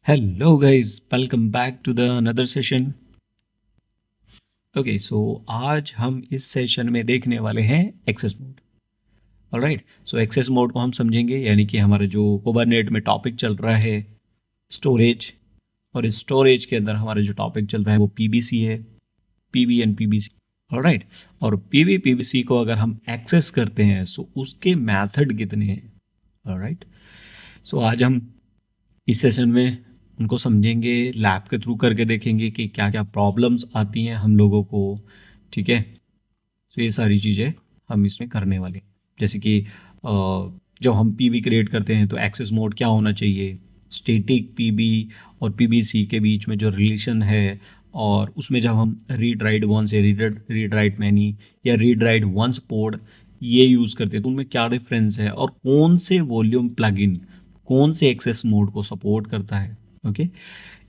Hello guys, welcome back to the another session. Okay so आज हम इस session में देखने वाले हैं एक्सेस मोड. ऑलराइट, सो एक्सेस मोड को हम समझेंगे, यानी कि हमारा जो कुबरनेट में टॉपिक चल रहा है स्टोरेज, और इस स्टोरेज के अंदर हमारा जो टॉपिक चल रहा है वो पीबीसी है, पीबी एंड पीबीसी. ऑलराइट, और पीबी पीबीसी को अगर हम एक्सेस करते हैं सो उसके मेथड कितने हैं. ऑलराइट, सो आज हम इस सेशन में उनको समझेंगे, लैब के थ्रू करके देखेंगे कि क्या क्या प्रॉब्लम्स आती हैं हम लोगों को. ठीक है, तो ये सारी चीज़ें हम इसमें करने वाले हैं. जैसे कि जब हम पीबी क्रिएट करते हैं तो एक्सेस मोड क्या होना चाहिए, स्टैटिक पीबी और पीबीसी के बीच में जो रिलेशन है, और उसमें जब हम रीड राइट वंस या रीड राइट मैनी या रीड राइट वंस पोर्ट ये यूज़ करते हैं तो उनमें क्या डिफरेंस है, और कौन से वॉल्यूम प्लगइन कौन से एक्सेस मोड को सपोर्ट करता है. ओके,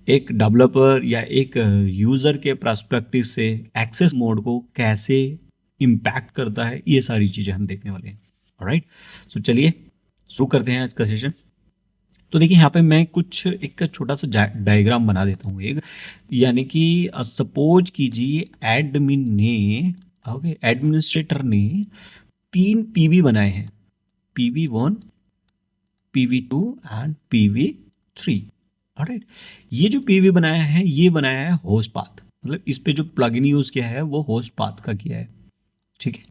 एक डेवलपर या एक यूज़र के पर्सपेक्टिव से एक्सेस मोड को कैसे इम्पैक्ट करता है, ये सारी चीज़ें हम देखने वाले हैं. ऑलराइट, सो चलिए शुरू करते हैं आज का सेशन. तो देखिए यहाँ पे मैं कुछ एक छोटा सा डायग्राम बना देता हूँ एक, यानी कि सपोज कीजिए एडमिन ने, ओके, एडमिनिस्ट्रेटर ने 3 पीवी बनाए हैं, pv1, pv2 and pv3. Alright, ये जो पीवी बनाया है ये बनाया है होस्ट पाथ, मतलब इस पे जो प्लगइन यूज किया है वो होस्ट पाथ का किया है. ठीक है,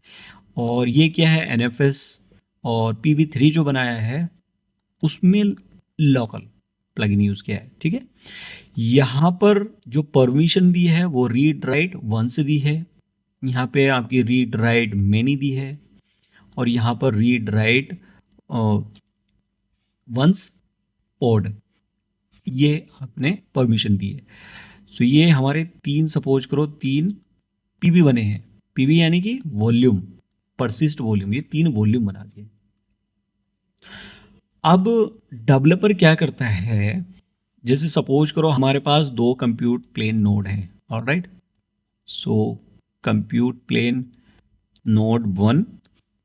और ये क्या है एनएफएस, और pv3 जो बनाया है उसमें लोकल प्लगइन यूज किया है. ठीक है, यहाँ पर जो परमिशन दी है वो रीड राइट वंस दी है, यहाँ पे आपकी रीड राइट मेनी दी है, और यहाँ पर रीड राइट वंस पोर्ड ये आपने परमिशन दी है. सो ये हमारे 3 सपोज करो 3 पीवी बने हैं. पीवी यानी कि वॉल्यूम, परसिस्ट वॉल्यूम, ये 3 वॉल्यूम बना दिए. अब डेवलपर क्या करता है, जैसे सपोज करो हमारे पास 2 कंप्यूट प्लेन नोड हैं. Alright, so compute plane node 1,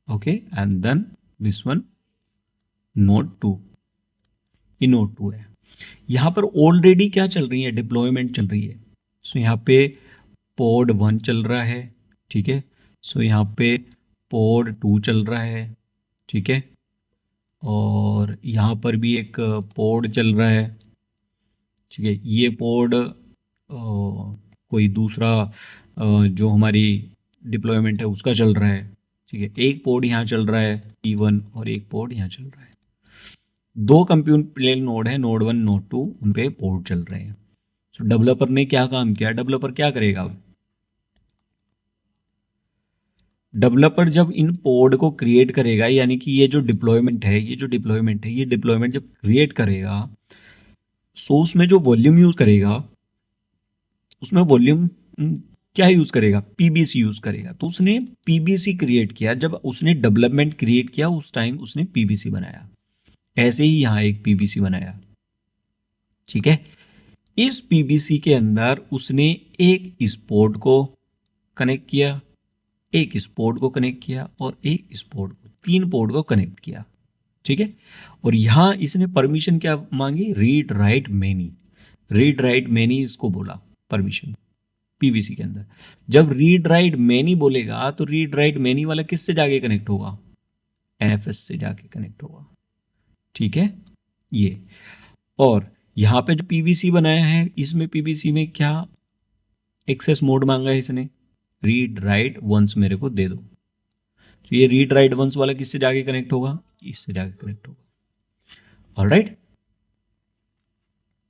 okay, and then this one node 2. ये नोड 2 है. यहाँ पर ऑलरेडी क्या चल रही है, डिप्लॉयमेंट चल रही है. सो यहाँ पे पोर्ड 1 चल रहा है. ठीक है, सो यहाँ पे पोर्ड 2 चल रहा है. ठीक है, और यहाँ पर भी एक पोर्ड चल रहा है. ठीक है, ये पोर्ड कोई दूसरा जो हमारी डिप्लॉयमेंट है उसका चल रहा है. ठीक है, एक पोर्ड यहाँ चल रहा है P1 और एक पोर्ड यहाँ चल रहा है. 2 कंप्यूट प्लेन नोड है, नोड 1 नोड 2, उन पे पोर्ट चल रहे हैं. सो डेवलपर ने क्या काम किया, डेवलपर क्या करेगा, डेवलपर जब इन पोर्ट को क्रिएट करेगा, यानी कि ये जो डिप्लॉयमेंट है ये डिप्लॉयमेंट जब क्रिएट करेगा सो उसमें जो वॉल्यूम यूज करेगा, उसमें वॉल्यूम क्या यूज करेगा, पीबीसी यूज करेगा. तो उसने पीबीसी क्रिएट किया, जब उसने डेवलपमेंट क्रिएट किया उस टाइम उसने पीबीसी बनाया. ऐसे ही यहाँ एक पीबीसी बनाया. ठीक है, इस पीबीसी के अंदर उसने एक इस पोर्ट को कनेक्ट किया, एक इस पोर्ट को कनेक्ट किया, और एक इस पोर्ट को, 3 पोर्ट को कनेक्ट किया. ठीक है, और यहां इसने परमिशन क्या मांगी, read write many. Read write many इसको बोला परमिशन पीबीसी के अंदर. जब रीड राइट मेनी बोलेगा तो रीड राइट मेनी वाला किससे जाके कनेक्ट होगा, एनएफएस से जाके कनेक्ट होगा. ठीक है, ये, और यहाँ पे जो पीवीसी बनाया है इसमें पीवीसी में क्या एक्सेस मोड मांगा है इसने, रीड राइट वंस मेरे को दे दो. तो ये रीड राइट वंस वाला किससे जाके कनेक्ट होगा, इससे जाके कनेक्ट होगा. ऑलराइट,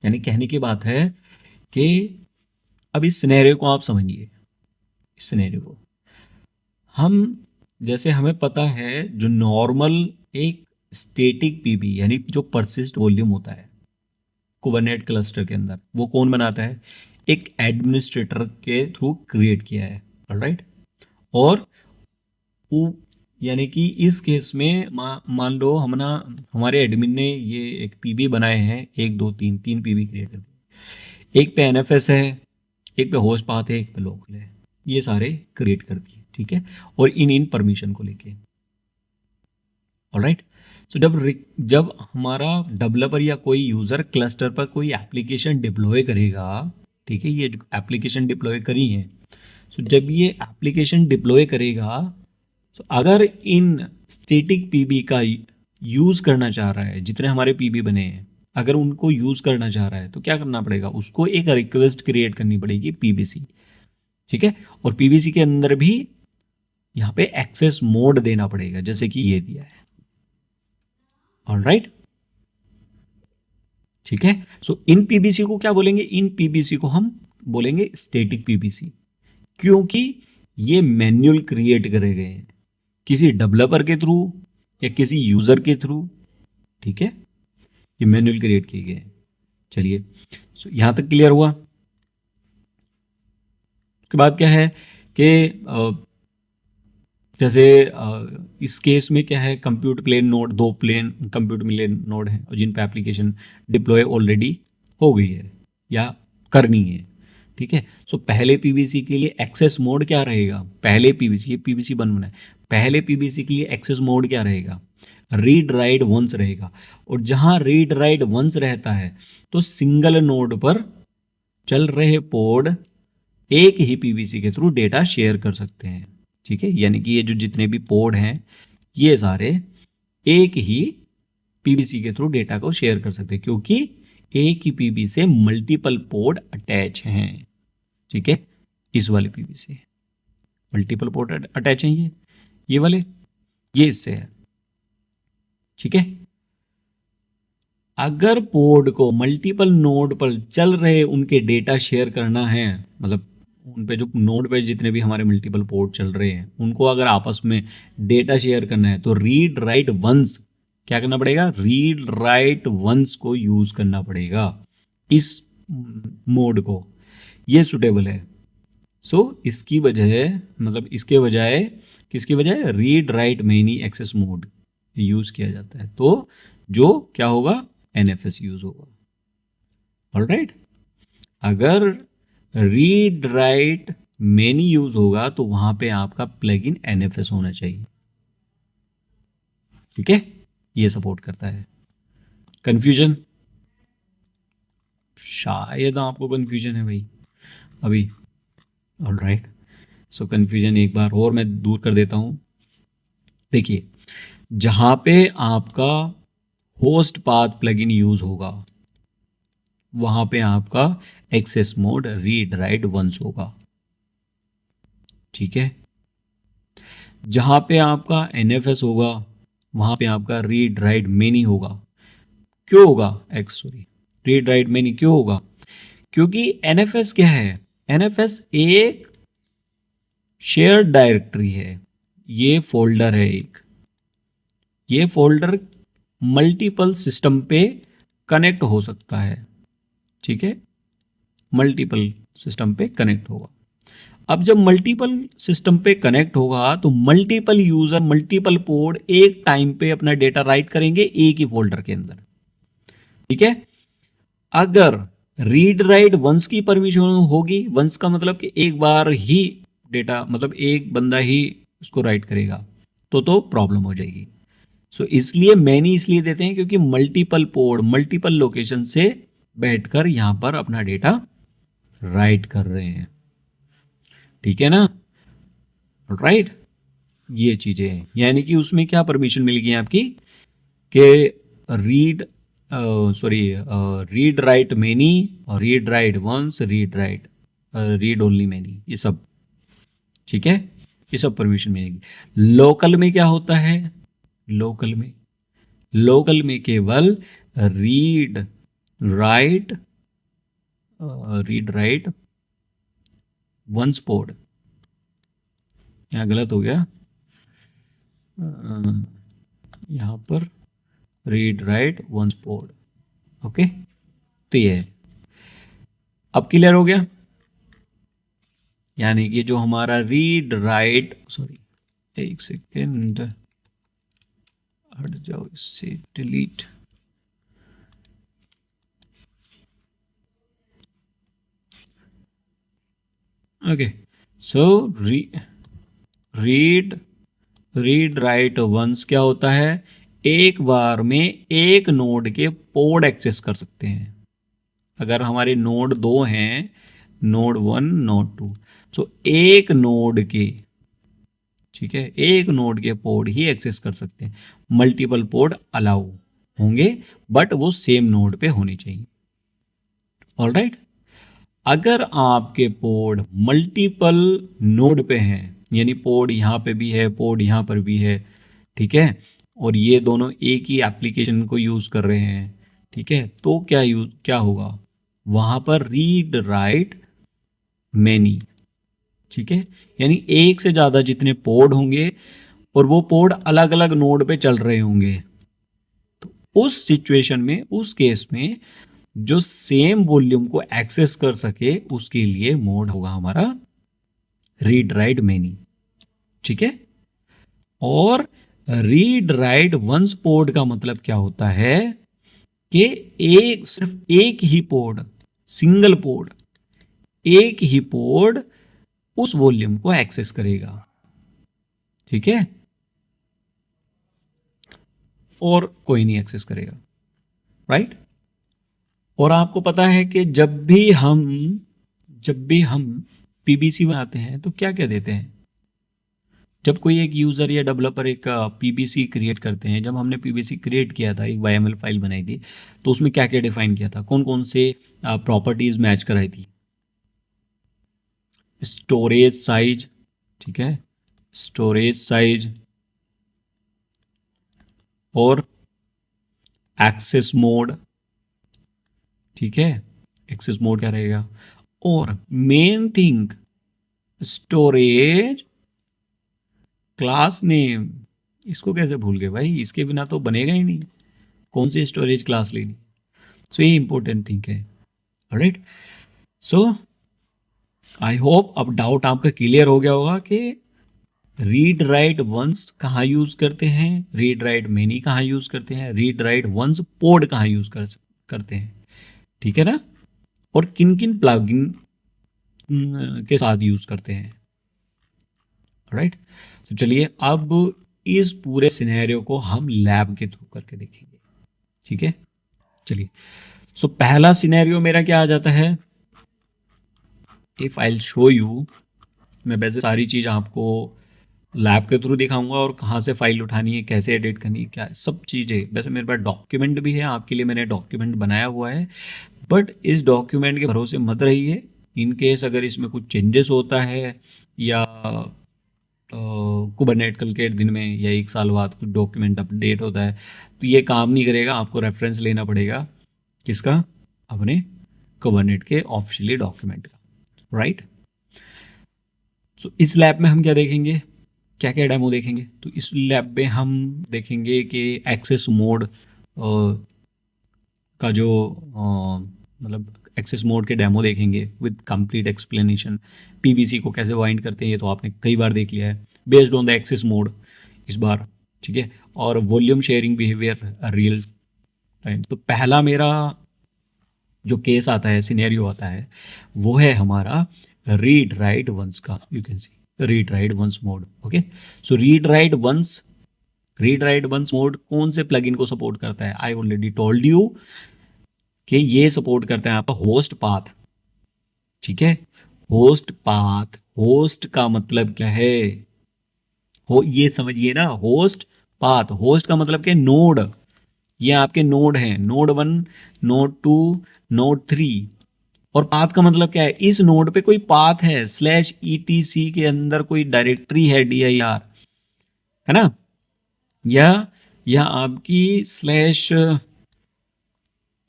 यानी कहने की बात है कि अब इस सिनेरियो को आप समझिए. इस सिनेरियो को हम, जैसे हमें पता है जो नॉर्मल एक स्टैटिक पीबी यानी जो परसिस्ट वॉल्यूम होता है कुबरनेट क्लस्टर के अंदर, वो कौन बनाता है, एक एडमिनिस्ट्रेटर के थ्रू क्रिएट किया है. ऑलराइट, और वो, यानी कि इस केस में मान लो हमारे एडमिन ने ये एक पीबी बनाए हैं, 1 2 3 पीबी क्रिएट कर दिए. एक पे एनएफएस है, एक पे होस्ट पाथ है, एक पे लोकल है, ये सारे क्रिएट कर दिए. ठीक है, और इन परमिशन को लेके. ऑलराइट, सो जब हमारा डेवलपर या कोई यूज़र क्लस्टर पर कोई एप्लीकेशन डिप्लॉय करेगा, ठीक है, ये जो एप्लीकेशन डिप्लॉय करी है, सो जब ये एप्लीकेशन डिप्लॉय करेगा, सो अगर इन स्टैटिक पीबी का यूज़ करना चाह रहा है, जितने हमारे पीबी बने हैं, अगर उनको यूज़ करना चाह रहा है तो क्या करना पड़ेगा, उसको एक रिक्वेस्ट क्रिएट करनी पड़ेगी पीबीसी, ठीक है। और पीबीसी के अंदर भी यहाँ पे एक्सेस मोड देना पड़ेगा, जैसे कि ये दिया है। ऑलराइट, ठीक है। सो इन पीबीसी को क्या बोलेंगे, इन पीबीसी को हम बोलेंगे स्टैटिक पीबीसी, क्योंकि ये मैन्युअल क्रिएट करे गए हैं किसी डेवलपर के थ्रू या किसी यूजर के थ्रू, ठीक है, ये मैन्युअल क्रिएट किए गए हैं। चलिए, सो यहां तक क्लियर हुआ। उसके बाद क्या है कि जैसे इस केस में क्या है, कंप्यूट प्लेन नोड, दो प्लेन कंप्यूट प्लेन नोड हैं और जिन पे एप्लीकेशन डिप्लॉय ऑलरेडी हो गई है या करनी है, ठीक है। सो पहले पीबीसी के लिए एक्सेस मोड क्या रहेगा, पहले पीबीसी, ये पीबीसी बनना है, पहले पीबीसी के लिए एक्सेस मोड क्या रहेगा, रीड राइट वंस रहेगा। और जहां रीड राइट वंस रहता है तो सिंगल नोड पर चल रहे पोड एक ही पीबीसी के थ्रू डेटा शेयर कर सकते हैं, ठीक है। यानी कि ये जो जितने भी पोड हैं ये सारे एक ही पीबीसी के थ्रू डेटा को शेयर कर सकते हैं, क्योंकि एक ही पीबी से मल्टीपल पोड अटैच हैं, ठीक है। इस वाले पीबी से मल्टीपल पोड अटैच हैं, ये वाले, ये इससे है, ठीक है। अगर पोड को मल्टीपल नोड पर चल रहे उनके डेटा शेयर करना है, मतलब उन पे जो नोड पे जितने भी हमारे मल्टीपल पोर्ट चल रहे हैं उनको अगर आपस में डेटा शेयर करना है तो रीड राइट वंस क्या करना पड़ेगा, रीड राइट वंस को यूज करना पड़ेगा, इस मोड को, ये सुटेबल है। सो इसकी वजह, मतलब इसके बजाय, किसकी बजाय, read write many access mode use किया जाता है, तो जो क्या होगा, एनएफएस यूज होगा। ऑलराइट, अगर रीड राइट मेनी यूज होगा तो वहां पे आपका प्लगइन एनएफएस होना चाहिए, ठीक है, ये सपोर्ट करता है। कंफ्यूजन, शायद आपको कंफ्यूजन है भाई अभी। ऑलराइट, सो कंफ्यूजन एक बार और मैं दूर कर देता हूं। देखिए, जहां पे आपका होस्ट पाथ प्लगइन यूज होगा वहां पे आपका access mode read write once होगा, ठीक है। जहां पे आपका एनएफएस होगा वहां पे आपका रीड राइट मेनी होगा। क्यों होगा, रीड राइट मेनी क्यों होगा, क्योंकि एनएफएस क्या है, एनएफएस एक शेयर डायरेक्टरी है, ये फोल्डर है एक, ये फोल्डर मल्टीपल सिस्टम पे कनेक्ट हो सकता है, ठीक है, मल्टीपल सिस्टम पे कनेक्ट होगा। अब जब मल्टीपल सिस्टम पे कनेक्ट होगा तो मल्टीपल यूजर मल्टीपल पोर्ट एक टाइम पे अपना डेटा राइट करेंगे एक ही फोल्डर के अंदर, ठीक है। अगर रीड राइट वंस की परमिशन होगी, वंस का मतलब कि एक बार ही डेटा, मतलब एक बंदा ही उसको राइट करेगा, तो प्रॉब्लम हो जाएगी। सो इसलिए मैनी इसलिए देते हैं क्योंकि मल्टीपल पोर्ट मल्टीपल लोकेशन से बैठकर यहां पर अपना डेटा राइट कर रहे हैं, ठीक है ना। राइट, ये चीजें हैं, यानी कि उसमें क्या परमिशन मिलेगी आपकी कि रीड रीड राइट मेनी और read write once, read only many, ये सब, ठीक है, ये सब परमिशन मिलेगी। लोकल में क्या होता है, लोकल में केवल रीड राइट वंस पोर्ट, यहाँ गलत हो गया, यहां पर read write once port, okay. तो ये है, अब क्लियर हो गया, यानी कि जो हमारा रीड राइट, एक सेकेंड हट जाओ, इससे delete, okay. So read write once क्या होता है, एक बार में एक नोड के पोर्ट एक्सेस कर सकते हैं। अगर हमारे नोड 2 हैं, नोड 1 नोड 2, तो एक नोड के, ठीक है, एक नोड के पोर्ट ही एक्सेस कर सकते हैं। मल्टीपल पोर्ट अलाउ होंगे बट वो सेम नोड पे होनी चाहिए। ऑलराइट, अगर आपके पोर्ट मल्टीपल नोड पे हैं, यानी पोर्ट यहां पे भी है, पोर्ट यहां पर भी है, ठीक है, और ये दोनों एक ही एप्लीकेशन को यूज कर रहे हैं, ठीक है, तो क्या होगा वहां पर, रीड राइट मैनी, ठीक है, यानी एक से ज्यादा जितने पोर्ट होंगे और वो पोर्ट अलग अलग नोड पे चल रहे होंगे, तो उस सिचुएशन में, उस केस में जो सेम वॉल्यूम को एक्सेस कर सके उसके लिए मोड होगा हमारा रीड राइट मैनी, ठीक है। और रीड राइट वंस पोर्ट का मतलब क्या होता है कि सिर्फ एक ही पोर्ट, सिंगल पोर्ट, एक ही पोर्ट उस वॉल्यूम को एक्सेस करेगा, ठीक है, और कोई नहीं एक्सेस करेगा, राइट। और आपको पता है कि जब भी हम पीबीसी बनाते हैं तो क्या क्या देते हैं। जब कोई एक यूजर या डेवलपर एक पीबीसी क्रिएट करते हैं, जब हमने पीबीसी क्रिएट किया था, एक YML फाइल बनाई थी, तो उसमें क्या क्या डिफाइन किया था, कौन कौन से प्रॉपर्टीज मैच कराई थी। स्टोरेज साइज, ठीक है, स्टोरेज साइज, और एक्सेस मोड, ठीक है, एक्सेस मोड क्या रहेगा, और main thing storage class name. इसको कैसे भूल गए भाई, इसके बिना तो बनेगा ही नहीं, कौन सी स्टोरेज क्लास लेनी। सो ये इंपॉर्टेंट थिंग है। ऑलराइट, सो आई होप अब डाउट आपका क्लियर हो गया होगा कि रीड राइट वंस कहाँ यूज करते हैं, रीड राइट मेनी कहाँ यूज करते हैं, रीड राइट वंस पोर्ट कहाँ यूज करते हैं, ठीक है ना, और किन किन प्लगइन के साथ यूज करते हैं। राइट, तो चलिए अब इस पूरे सिनेरियो को हम लैब के थ्रू करके देखेंगे, ठीक है। चलिए, सो पहला सिनेरियो मेरा क्या आ जाता है, if I will show you, मैं वैसे सारी चीज आपको लैब के थ्रू दिखाऊंगा और कहाँ से फाइल उठानी है, कैसे एडिट करनी है, क्या सब चीज़ें। वैसे मेरे पास डॉक्यूमेंट भी है, आपके लिए मैंने डॉक्यूमेंट बनाया हुआ है, बट इस डॉक्यूमेंट के भरोसे मत रहिए। इन केस अगर इसमें कुछ चेंजेस होता है या कुबरनेटिस के दिन में या एक साल बाद कुछ डॉक्यूमेंट अपडेट होता है तो ये काम नहीं करेगा, आपको रेफरेंस लेना पड़ेगा किसका, अपने कुबरनेटिस के ऑफिशियली डॉक्यूमेंट का, राइट। सो इस लैब में हम क्या देखेंगे, क्या क्या डेमो देखेंगे, तो इस लैब में हम देखेंगे कि एक्सेस मोड का जो मतलब एक्सेस मोड के डेमो देखेंगे विद कंप्लीट एक्सप्लेनेशन। पीबीसी को कैसे वाइंड करते हैं ये तो आपने कई बार देख लिया है, based on the access mode इस बार, ठीक है। और volume sharing behaviour real time. तो पहला मेरा जो केस आता है, सिनेरियो आता है, वो है हमारा रीड राइट वंस का। You can see read write once mode, okay. So read write once mode कौन से प्लगइन को सपोर्ट करता है, आई ऑलरेडी टोल्ड यू कि ये सपोर्ट करता है आपका होस्ट पाथ, ठीक है। होस्ट पाथ, होस्ट का मतलब क्या है, ये समझिए ना, होस्ट पाथ, होस्ट का मतलब क्या, नोड। ये आपके नोड हैं, नोड 1, नोड 2, नोड 3, और पाथ का मतलब क्या है, इस नोड पे कोई पाथ है, /etc के अंदर कोई डायरेक्टरी है, dir है ना, या आपकी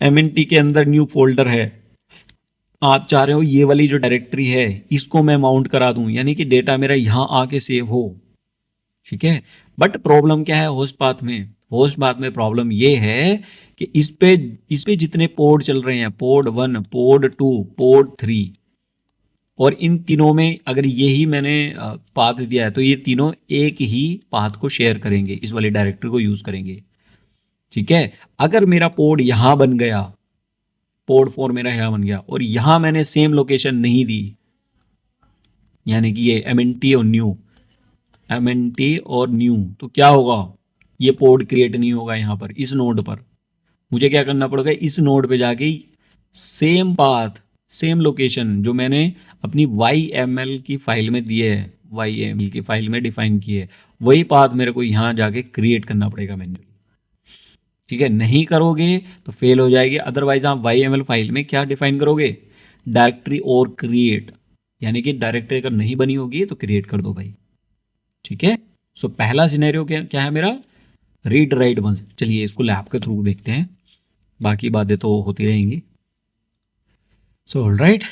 /mnt के अंदर न्यू फोल्डर है, आप चाह रहे हो ये वाली जो डायरेक्टरी है इसको मैं माउंट करा दूं, यानी कि डेटा मेरा यहां आके सेव हो, ठीक है। बट प्रॉब्लम क्या है होस्ट पाथ में, होस्ट पाथ में प्रॉब्लम ये है कि इस पे जितने पोर्ट चल रहे हैं, पोर्ट 1, पोर्ट 2, पोर्ट 3, और इन तीनों में अगर यही मैंने पाथ दिया है तो ये तीनों एक ही पाथ को शेयर करेंगे, इस वाली डायरेक्टरी को यूज करेंगे, ठीक है। अगर मेरा पोर्ट यहां बन गया, पोर्ट 4 मेरा यहां बन गया और यहां मैंने सेम लोकेशन नहीं दी, यानी कि ये MNT और न्यू, तो क्या होगा, ये पोर्ट क्रिएट नहीं होगा यहाँ पर इस नोड पर। मुझे क्या करना पड़ेगा, इस नोड पे जाके सेम पाथ सेम लोकेशन जो मैंने अपनी YML की फाइल में दिए है, YML की फाइल में डिफाइन किए है, वही पाथ मेरे को यहाँ जाके क्रिएट करना पड़ेगा मैन्युअली। ठीक है, नहीं करोगे तो फेल हो जाएगी। अदरवाइज आप YML फाइल में क्या डिफाइन करोगे, डायरेक्टरी और क्रिएट, यानी कि डायरेक्टरी अगर नहीं बनी होगी तो क्रिएट कर दो भाई। ठीक है, सो पहला सिनेरियो क्या है मेरा, रीड राइट वंस। चलिए इसको लैब के थ्रू देखते हैं, बाकी बातें तो होती रहेंगी। सो ऑलराइट,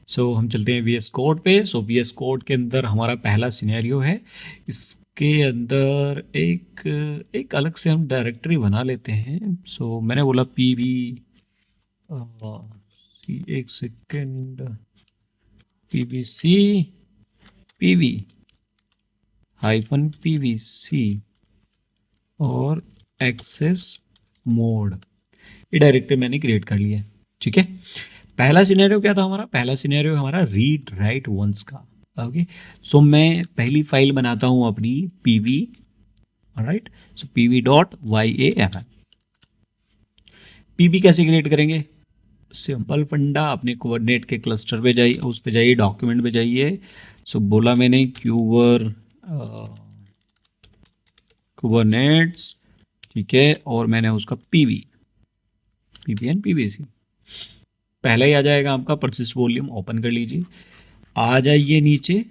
सो हम चलते हैं VS कोड पे। सो VS कोड के अंदर हमारा पहला सिनेरियो है, इसके अंदर एक अलग से हम डायरेक्टरी बना लेते हैं। सो मैंने बोला PV, एक सेकेंड, PVC PV -PVC और एक्सेस मोड, ये डायरेक्टरी मैंने क्रिएट कर लिया है। ठीक है, पहला सिनेरियो क्या था हमारा, पहला सिनेरियो हमारा रीड राइट वंस का। ओके, सो मैं पहली फाइल बनाता हूं अपनी PV, राइट, सो PV.YAML। PV कैसे क्रिएट करेंगे, सिंपल फंडा, अपने कोऑर्डिनेट के क्लस्टर पे जाइए, उस पे जाइए, डॉक्यूमेंट पे जाइए। सो बोला मैंने कुबरनेट्स, ठीक है, और मैंने उसका PV एंड PVC पहले ही आ जाएगा आपका। परसिस्ट वॉल्यूम ओपन कर लीजिए, आ जाइए नीचे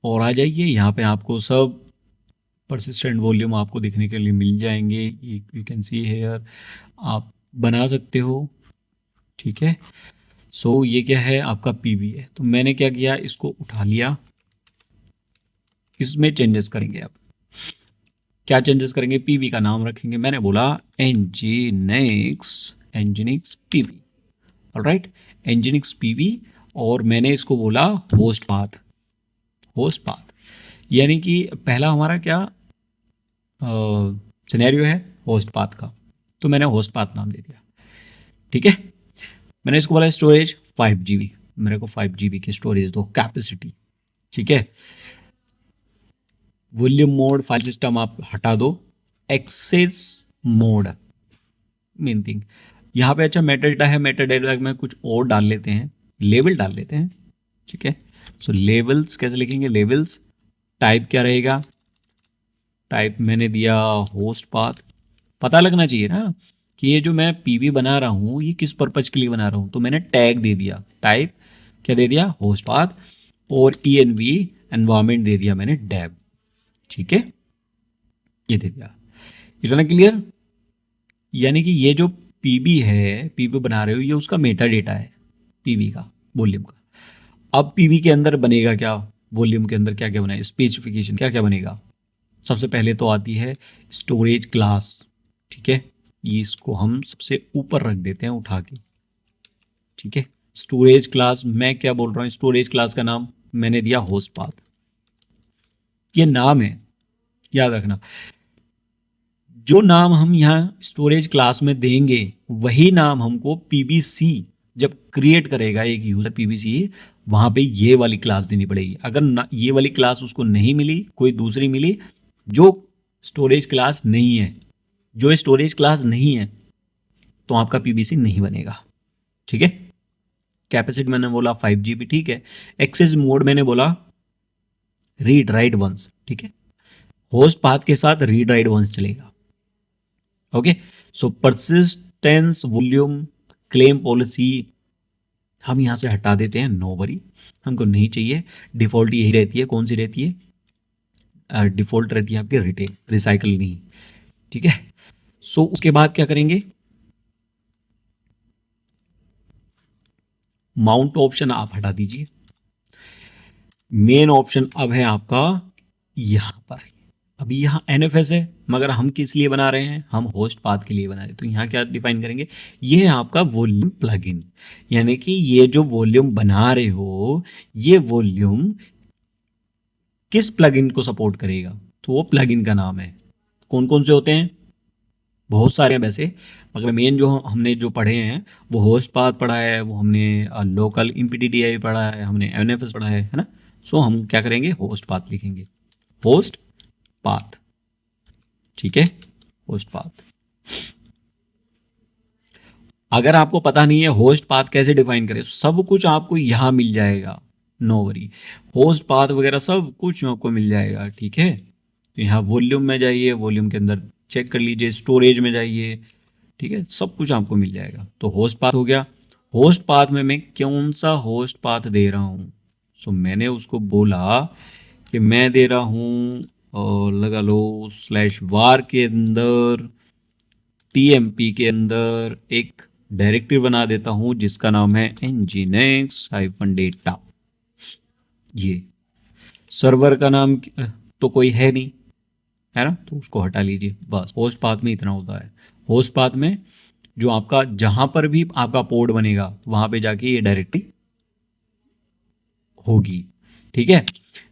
और आ जाइए यहाँ पे, आपको सब परसिस्टेंट वॉल्यूम आपको देखने के लिए मिल जाएंगे। यू कैन सी हेयर, आप बना सकते हो। ठीक है, सो ये क्या है, आपका PV है। तो मैंने क्या किया, इसको उठा लिया, इसमें चेंजेस करेंगे। आप क्या चेंजेस करेंगे, PV का नाम रखेंगे, मैंने बोला Nginx PV, alright, Nginx PV, और मैंने इसको बोला होस्ट पाथ, यानी कि पहला हमारा क्या सिनेरियो है, होस्ट पाथ का, तो मैंने होस्ट पाथ नाम दे दिया। ठीक है, मैंने इसको बोला स्टोरेज 5 GB, मेरे को 5 GB की स्टोरेज दो, कैपेसिटी। ठीक है, वॉल्यूम मोड फाइल सिस्टम आप हटा दो, एक्सेस मोड मेन थिंग यहाँ पे। अच्छा, मेटाडेटा है, मेटाडेटा में कुछ और डाल लेते हैं, लेवल डाल लेते हैं। ठीक है, सो लेवल्स कैसे लिखेंगे, लेवल्स टाइप क्या रहेगा, टाइप मैंने दिया होस्ट पाथ। पता लगना चाहिए ना कि ये जो मैं PV बना रहा हूँ ये किस पर्पज के लिए बना रहा हूँ, तो मैंने टैग दे दिया, टाइप क्या दे दिया, होस्ट पाथ, और env एनवायरमेंट दे दिया मैंने डेव। ठीक है, ये दे दिया, इतना क्लियर। यानी कि ये जो PV है, PV बना रहे हो, ये उसका मेटा डेटा है PV का, वॉल्यूम का। अब PV के अंदर बनेगा क्या, वॉल्यूम के अंदर क्या क्या बनेगा, स्पेसिफिकेशन क्या क्या बनेगा। सबसे पहले तो आती है स्टोरेज क्लास। ठीक है, ये इसको हम सबसे ऊपर रख देते हैं उठा के। ठीक है, स्टोरेज क्लास, मैं क्या बोल रहा हूँ, स्टोरेज क्लास का नाम मैंने दिया होस्ट पाथ, ये नाम है, याद रखना। जो नाम हम यहाँ स्टोरेज क्लास में देंगे वही नाम हमको PVC जब क्रिएट करेगा एक यूजर PVC, वहां पे ये वाली क्लास देनी पड़ेगी। अगर ये वाली क्लास उसको नहीं मिली, कोई दूसरी मिली जो स्टोरेज क्लास नहीं है, जो स्टोरेज क्लास नहीं है, तो आपका PVC नहीं बनेगा। ठीक है, कैपेसिटी मैंने बोला 5 GB। ठीक है, एक्सेस मोड मैंने बोला रीड राइट वंस। ठीक है, होस्ट पाथ के साथ रीड राइट वंस चलेगा। ओके, सो परसिस्टेंस वॉल्यूम क्लेम पॉलिसी हम यहां से हटा देते हैं, नो वरी, हमको नहीं चाहिए। डिफॉल्ट यही रहती है, कौन सी रहती है, डिफॉल्ट रहती है आपकी रिटेल, रिसाइकल नहीं। ठीक है, सो उसके बाद क्या करेंगे, माउंट ऑप्शन आप हटा दीजिए। मेन ऑप्शन अब है आपका यहां पर, अभी यहाँ NFS है, मगर हम किस लिए बना रहे हैं, हम होस्ट पाथ के लिए बना रहे हैं। तो यहाँ क्या डिफाइन करेंगे, ये है आपका वॉल्यूम प्लगइन, यानी कि ये जो वॉल्यूम बना रहे हो ये वॉल्यूम किस प्लगइन को सपोर्ट करेगा, तो वो प्लगइन का नाम है। कौन कौन से होते हैं, बहुत सारे हैं वैसे, मगर मेन जो हमने जो पढ़े हैं वो होस्ट पाथ पढ़ा है, वो हमने लोकल MPTDI पढ़ा है, हमने NFS पढ़ा है ना। सो हम क्या करेंगे, होस्ट पाथ लिखेंगे, होस्ट पाथ। ठीक है, होस्ट पाथ। अगर आपको पता नहीं है होस्ट पाथ कैसे डिफाइन करें, सब कुछ आपको यहाँ मिल जाएगा, नो वरी। होस्ट पाथ वगैरह सब कुछ आपको मिल जाएगा, ठीक है। तो यहाँ वॉल्यूम में जाइए, वॉल्यूम के अंदर चेक कर लीजिए, स्टोरेज में जाइए, ठीक है, सब कुछ आपको मिल जाएगा। तो होस्ट पाथ हो गया। होस्ट पाथ में मैं कौन सा होस्ट पाथ दे रहा हूँ, सो मैंने उसको बोला कि मैं दे रहा हूँ, और लगा लो /var के अंदर tmp के अंदर एक डायरेक्टरी बना देता हूं जिसका नाम है nginx-data। ये सर्वर का नाम तो कोई है नहीं, है ना, तो उसको हटा लीजिए। बस होस्ट पाथ में इतना होता है। होस्ट पाथ में जो आपका जहां पर भी आपका पोर्ट बनेगा वहां पे जाके ये डायरेक्टरी होगी, ठीक है।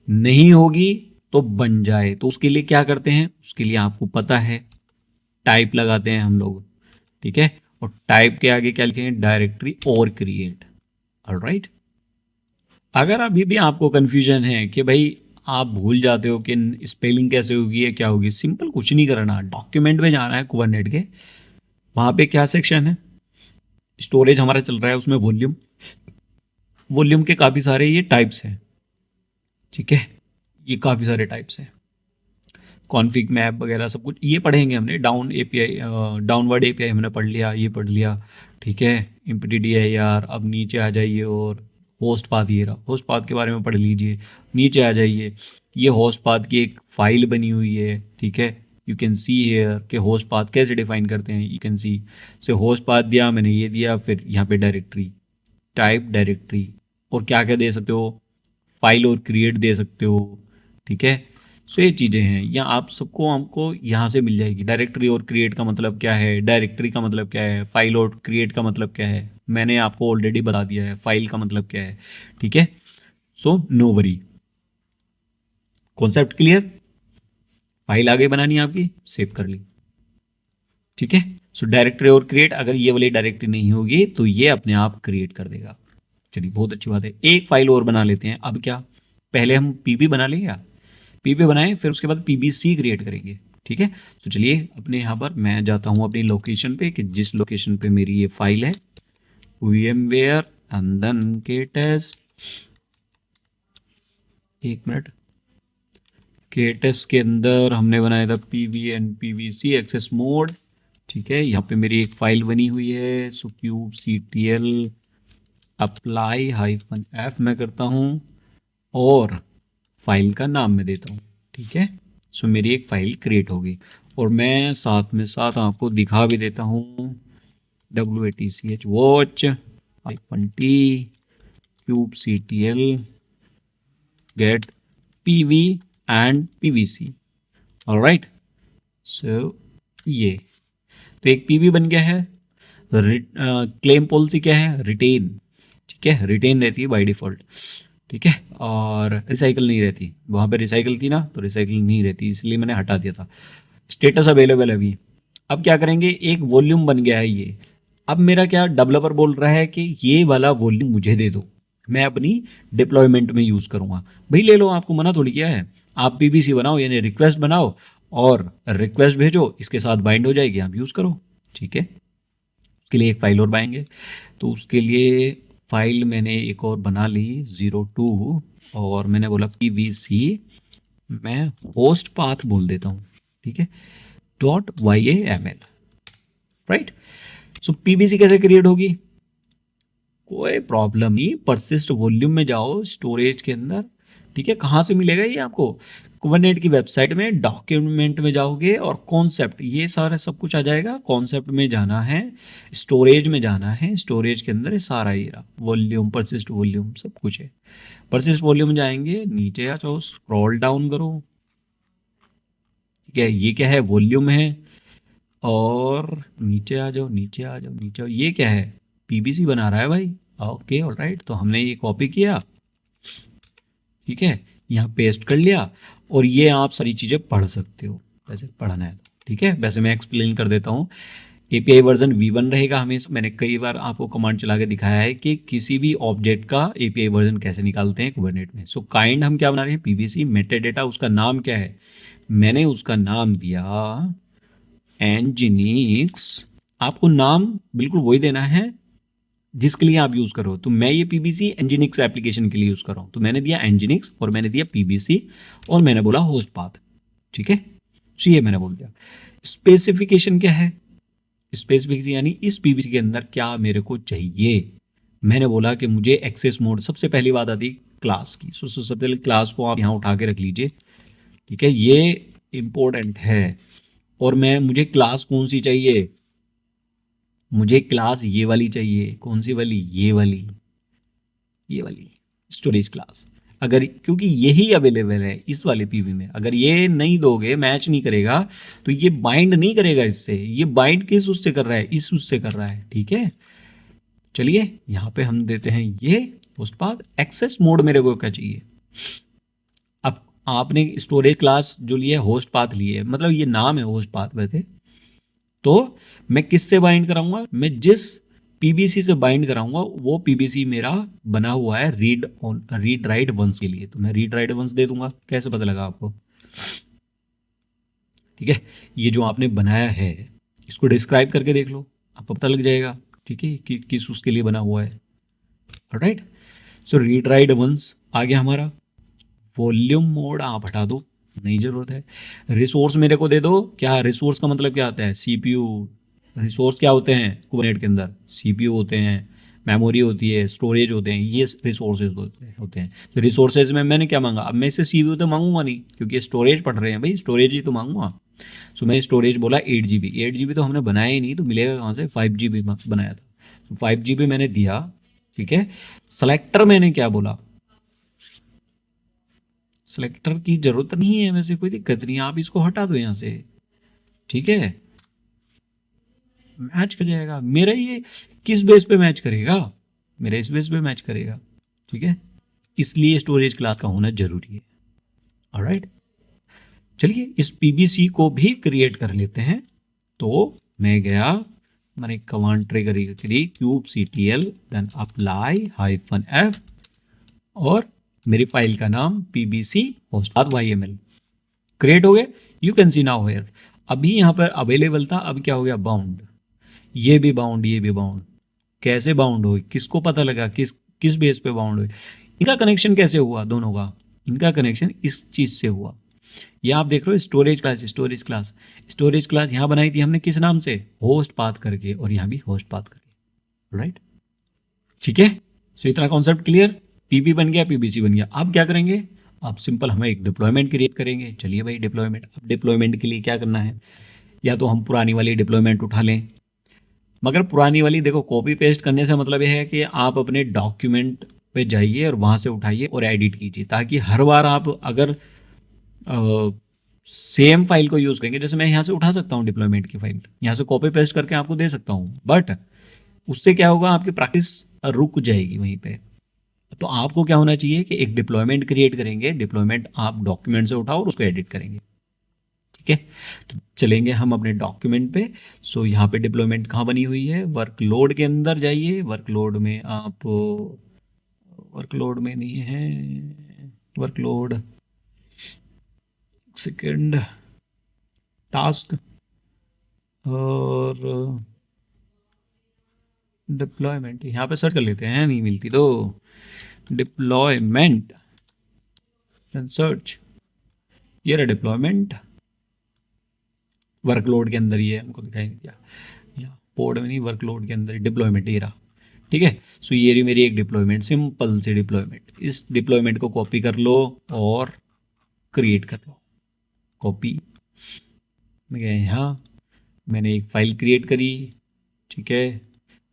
नहीं होगी तो बन जाए, तो उसके लिए क्या करते हैं, उसके लिए आपको पता है, टाइप लगाते हैं हम लोग, ठीक है। और टाइप के आगे क्या लिखेंगे, डायरेक्टरी और क्रिएट। ऑलराइट। अगर अभी भी आपको कंफ्यूजन है कि भाई आप भूल जाते हो कि स्पेलिंग कैसे होगी या क्या होगी, सिंपल कुछ नहीं करना, डॉक्यूमेंट में जाना है कुबरनेट के, वहां पे क्या सेक्शन है, स्टोरेज हमारा चल रहा है, उसमें वॉल्यूम, वॉल्यूम के काफ़ी सारे ये टाइप्स हैं, ठीक है, ये काफ़ी सारे टाइप्स हैं। कॉन्फिग मैप वगैरह सब कुछ ये पढ़ेंगे हमने, डाउन एपीआई, डाउनवर्ड एपीआई हमने पढ़ लिया, ये पढ़ लिया, ठीक है। इम्पीडी है यार, अब नीचे आ जाइए और होस्ट पाथ, ये रहा होस्ट पाथ के बारे में पढ़ लीजिए। नीचे आ जाइए, ये होस्ट पाथ की एक फाइल बनी हुई है, ठीक है। यू कैन सी हेयर कि होस्ट पाथ कैसे डिफाइन करते हैं, यू कैन सी से होस्ट पाथ दिया मैंने, ये दिया, फिर यहाँ पे डायरेक्टरी, टाइप डायरेक्टरी, और क्या क्या दे सकते हो, फाइल और क्रिएट दे सकते हो, ठीक है। सो ये चीज़ें हैं, या आप सबको हमको यहाँ से मिल जाएगी। डायरेक्टरी और क्रिएट का मतलब क्या है, डायरेक्टरी का मतलब क्या है, फाइल और क्रिएट का मतलब क्या है, मैंने आपको ऑलरेडी बता दिया है, फाइल का मतलब क्या है, ठीक है। So no worry, concept clear. File आगे बनानी है आपकी, सेव कर ली, ठीक है। सो डायरेक्टरी और क्रिएट, अगर ये वाली डायरेक्टरी नहीं होगी तो ये अपने आप क्रिएट कर देगा। चलिए बहुत अच्छी बात है। एक फाइल और बना लेते हैं। अब क्या, पहले हम पीपी बना लेंगे, पीपी बनाएं, फिर उसके बाद पीबीसी क्रिएट करेंगे, ठीक है। तो चलिए अपने यहाँ पर मैं जाता हूँ अपनी लोकेशन पे, कि जिस लोकेशन पे मेरी ये फाइल है, VMware एंड देन KTES, एक मिनट, KTES के अंदर हमने बनाया था PV एंड PVC एक्सेस मोड, ठीक है। यहाँ पे मेरी एक फाइल बनी हुई है, सो kubectl अप्लाई -f मैं करता हूँ और फाइल का नाम मैं देता हूँ, ठीक है। सो मेरी एक फाइल क्रिएट होगी, और मैं साथ में साथ आपको दिखा भी देता हूँ, WATCH watch -t kubectl get PV and PVC। Alright, so ये तो एक PV बन गया है। क्लेम पॉलिसी क्या है, रिटेन, ठीक है, रिटेन रहती है बाय डिफॉल्ट, ठीक है। और रिसाइकल नहीं रहती, वहाँ पे रिसाइकल थी ना, तो रिसाइकल नहीं रहती, इसलिए मैंने हटा दिया था। स्टेटस अवेलेबल है अभी। अब क्या करेंगे, एक वॉल्यूम बन गया है ये। अब मेरा क्या, डेवलपर बोल रहा है कि ये वाला वॉल्यूम मुझे दे दो, मैं अपनी डिप्लॉयमेंट में यूज़ करूँगा। भाई ले लो, आपको मना थोड़ी किया है। आप पीबीसी बनाओ, यानी रिक्वेस्ट बनाओ और रिक्वेस्ट भेजो, इसके साथ बाइंड हो जाएगी, आप यूज़ करो, ठीक है। उसके लिए एक फाइल और बनाएंगे, तो उसके लिए फाइल मैंने एक और बना ली 02, और मैंने बोला PVC, मैं होस्ट पाथ बोल देता हूँ, ठीक है, .yaml, राइट। सो PVC कैसे क्रिएट होगी, कोई प्रॉब्लम नहीं, परसिस्ट वॉल्यूम में जाओ स्टोरेज के अंदर, ठीक है। कहाँ से मिलेगा ये आपको, कुबरनेट की वेबसाइट में डॉक्यूमेंट में जाओगे और कॉन्सेप्ट, ये सारा सब कुछ आ जाएगा। कॉन्सेप्ट में जाना है, स्टोरेज में जाना है, स्टोरेज के अंदर सारा ये रहा, वॉल्यूम, परसिस्ट वॉल्यूम सब कुछ है। परसिस्ट वॉल्यूम में जाएंगे, नीचे आ जाओ, स्क्रॉल डाउन करो, ठीक है, ये क्या है, वॉल्यूम है, और नीचे आ जाओ, नीचे आ जाओ, नीचे आओ, ये क्या है, PVC बना रहा है भाई, ओके ऑलराइट। तो हमने ये कॉपी किया, ठीक है, यहाँ पेस्ट कर लिया, और ये आप सारी चीज़ें पढ़ सकते हो, वैसे पढ़ना है, ठीक है। वैसे मैं एक्सप्लेन कर देता हूँ, एपीआई वर्जन V1 रहेगा हमेशा। मैंने कई बार आपको कमांड चला के दिखाया है कि किसी भी ऑब्जेक्ट का एपीआई वर्जन कैसे निकालते हैं कुबरनेट में। सो काइंड हम क्या बना रहे हैं, पीबीसी मेटाडेटा, उसका नाम क्या है, मैंने उसका नाम दिया एनजिनिक्स। आपको नाम बिल्कुल वही देना है जिसके लिए आप यूज़ करो। तो मैं ये पीबीसी एनजिनिक्स एप्लीकेशन के लिए यूज़ कर रहा हूँ, तो मैंने दिया एनजिनिक्स और मैंने दिया पीबीसी और मैंने बोला होस्ट पाथ। ठीक है, तो ये मैंने बोल दिया। स्पेसिफिकेशन क्या है, स्पेसिफिकेशन यानी इस पीबीसी के अंदर क्या मेरे को चाहिए। मैंने बोला कि मुझे एक्सेस मोड, सबसे पहली बात आती क्लास की। सो सबसे पहले क्लास को आप यहाँ उठा के रख लीजिए। ठीक है, ये इंपॉर्टेंट है। और मुझे क्लास कौन सी चाहिए, मुझे क्लास ये वाली चाहिए। कौन सी वाली, ये वाली स्टोरेज क्लास। अगर क्योंकि यही अवेलेबल है इस वाले पीवी में, अगर ये नहीं दोगे, मैच नहीं करेगा, तो ये बाइंड नहीं करेगा इससे। ये बाइंड किस उससे कर रहा है, इस उससे कर रहा है। ठीक है, चलिए यहाँ पे हम देते हैं ये होस्ट पाथ। एक्सेस मोड मेरे को क्या चाहिए, अब आपने स्टोरेज क्लास जो लिया है होस्ट पाथ लिए, मतलब ये नाम है होस्ट पाथ वैसे, तो मैं किससे बाइंड कराऊंगा, मैं जिस पीबीसी से बाइंड कराऊंगा वो पीबीसी मेरा बना हुआ है रीड राइट वंस के लिए। तो मैं रीड राइट वंस दे दूंगा। कैसे पता लगा आपको, ठीक है, ये जो आपने बनाया है इसको डिस्क्राइब करके देख लो, आपको पता लग जाएगा। ठीक है, कि किस उसके लिए बना हुआ है। Right, so read write once आ गया हमारा। वॉल्यूम मोड आप हटा दो, नहीं जरूरत है। रिसोर्स मेरे को दे दो। क्या रिसोर्स का मतलब क्या होता है, सीपीयू। रिसोर्स क्या होते हैं कुबरनेट के अंदर, सीपीयू होते हैं, मेमोरी होती है, स्टोरेज होते हैं, ये रिसोर्सेज होते हैं। तो रिसोर्सेज में मैंने क्या मांगा, अब मैं इसे सीपीयू तो मांगूंगा नहीं, क्योंकि स्टोरेज पढ़ रहे हैं भाई, स्टोरेज ही तो मांगूंगा। सो मैं स्टोरेज बोला 8 GB। 8 GB तो हमने बनाया ही नहीं, तो मिलेगा कहाँ से, 5 GB बनाया था, तो 5 GB मैंने दिया। ठीक है, सेलेक्टर मैंने क्या बोला, सेलेक्टर की जरूरत नहीं है वैसे, कोई दिक्कत नहीं, आप इसको हटा दो यहाँ से। ठीक है, मैच कर जाएगा मेरा। ये किस बेस पे मैच करेगा, मेरा इस बेस पे मैच करेगा। ठीक है, इसलिए स्टोरेज क्लास का होना जरूरी है। ऑलराइट, चलिए इस पीबीसी को भी क्रिएट कर लेते हैं। तो मैं गया, मैंने कमांड ट्रिगर करी kubectl, देन अप्लाई -f और मेरी फाइल का नाम pbc host.yml क्रिएट हो गए। You can C now here, अभी यहाँ पर अवेलेबल था, अब क्या हो गया, बाउंड। ये भी बाउंड, ये भी बाउंड। कैसे बाउंड हुई, किसको पता लगा, किस बेस पे बाउंड हुई, इनका कनेक्शन कैसे हुआ दोनों का, इनका कनेक्शन इस चीज से हुआ। ये आप देख रहे हो स्टोरेज क्लास, स्टोरेज क्लास यहाँ बनाई थी हमने किस नाम से, होस्ट पाथ करके, और यहाँ भी होस्ट पाथ करके। राइट, ठीक है, सो इतना कॉन्सेप्ट क्लियर। पीबी बन गया, पीबीसी बन गया। अब क्या करेंगे, आप सिंपल हमें एक डिप्लॉयमेंट क्रिएट करेंगे। चलिए भाई डिप्लॉयमेंट, अब डिप्लॉयमेंट के लिए क्या करना है, या तो हम पुरानी वाली डिप्लॉयमेंट उठा लें, मगर पुरानी वाली देखो कॉपी पेस्ट करने से मतलब यह है कि आप अपने डॉक्यूमेंट पे जाइए और वहाँ से उठाइए और एडिट कीजिए, ताकि हर बार आप अगर सेम फाइल को यूज़ करेंगे, जैसे मैं यहाँ से उठा सकता हूँ डिप्लॉयमेंट की फाइल, यहाँ से कॉपी पेस्ट करके आपको दे सकता हूँ, बट उससे क्या होगा, आपकी प्रैक्टिस रुक जाएगी वहीं पे। तो आपको क्या होना चाहिए कि एक डिप्लॉयमेंट क्रिएट करेंगे, डिप्लॉयमेंट आप डॉक्यूमेंट से उठाओ और उसको एडिट करेंगे। ठीक है, तो चलेंगे हम अपने डॉक्यूमेंट पे। सो यहाँ पे डिप्लॉयमेंट कहाँ बनी हुई है, वर्कलोड के अंदर जाइए। वर्कलोड में आप, वर्कलोड में नहीं है, वर्कलोड सेकेंड, टास्क और डिप्लॉयमेंट, यहाँ पे सर्च कर लेते हैं, नहीं मिलती तो डिप्लॉयमेंट सर्च, ये रहा डिप्लॉयमेंट, वर्कलोड के अंदर ही है, हमको दिखाई नहीं दिया, यहाँ पोर्ट में नहीं, वर्कलोड के अंदर डिप्लॉयमेंट ये रहा। ठीक है, सो ये रही मेरी एक डिप्लॉयमेंट, सिंपल से डिप्लॉयमेंट। इस डिप्लॉयमेंट को कॉपी कर लो और क्रिएट कर लो। कॉपी मैं गया यहाँ, मैंने एक फाइल क्रिएट करी। ठीक है,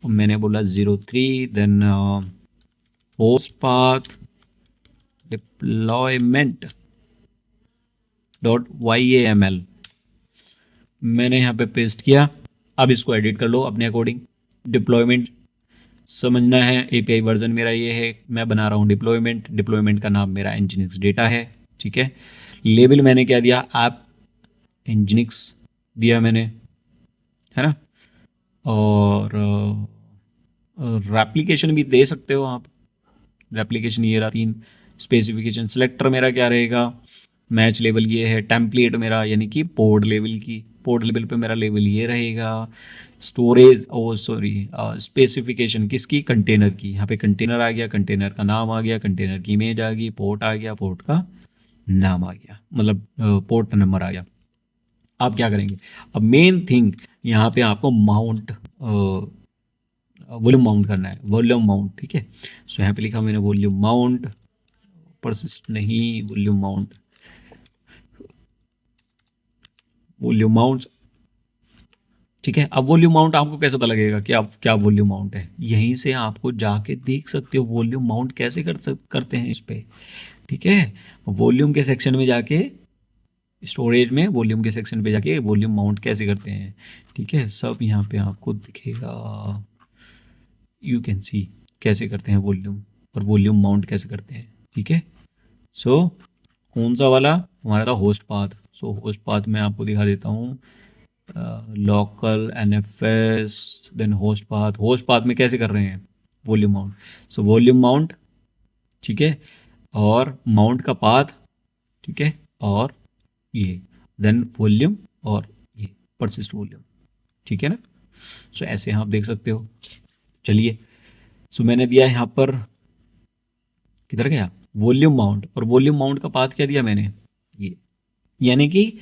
और मैंने बोला 03, then host path deployment .yml मैंने यहाँ पे पेस्ट किया। अब इसको एडिट कर लो अपने अकॉर्डिंग। डिप्लॉयमेंट समझना है, एपीआई वर्जन मेरा ये है, मैं बना रहा हूँ डिप्लॉयमेंट, डिप्लॉयमेंट का नाम मेरा एनजिनिक्स डेटा है। ठीक है, लेबल मैंने क्या दिया, ऐप एनजिनिक्स दिया मैंने, है ना। और रेप्लिकेशन भी दे सकते हो आप। रेप्लिकेशन ये रहा 3। स्पेसिफिकेशन सेलेक्टर मेरा क्या रहेगा, मैच लेवल ये है। टेम्पलेट मेरा यानी कि पोर्ट लेवल की, पोर्ट लेवल पे मेरा लेवल ये रहेगा। स्टोरेज ओ सॉरी स्पेसिफिकेशन किसकी, कंटेनर की। यहाँ पे कंटेनर आ गया, कंटेनर का नाम आ गया, कंटेनर की इमेज आ गई, पोर्ट आ गया, पोर्ट का नाम आ गया, मतलब पोर्ट नंबर आ गया। आप क्या करेंगे, अब मेन थिंग यहाँ पे आपको माउंट वॉल्यूम माउंट करना है, वॉल्यूम माउंट। ठीक है, सो यहाँ पे लिखा मैंने वॉल्यूम माउंट, परसिस्ट नहीं, वॉल्यूम माउंट, वॉल्यूम माउंट। ठीक है, अब वॉल्यूम माउंट आपको कैसे पता लगेगा कि आप क्या वॉल्यूम माउंट है, यहीं से आपको जाके देख सकते हो वॉल्यूम माउंट कैसे करते हैं इस पे। ठीक है, वॉल्यूम के सेक्शन में जाके, स्टोरेज में वॉल्यूम के सेक्शन पे जाके वॉल्यूम माउंट कैसे करते हैं। ठीक है, सब यहाँ पे आपको दिखेगा, यू कैन सी कैसे करते हैं वॉल्यूम, और वॉल्यूम माउंट कैसे करते हैं। ठीक है, सो कौन सा वाला हमारा था, host path. So host path में आपको दिखा देता हूँ, local NFS then host path. Host path में कैसे कर रहे हैं volume mount, so volume mount. ठीक है, और माउंट का पाथ। ठीक है, और ये देन वॉल्यूम और ये परसिस्ट वॉल्यूम। ठीक है ना, सो ऐसे आप देख सकते हो। चलिए, सो मैंने दिया यहाँ पर, किधर गया, वॉल्यूम माउंट, और वॉल्यूम माउंट का पाथ क्या दिया मैंने, ये, यानी कि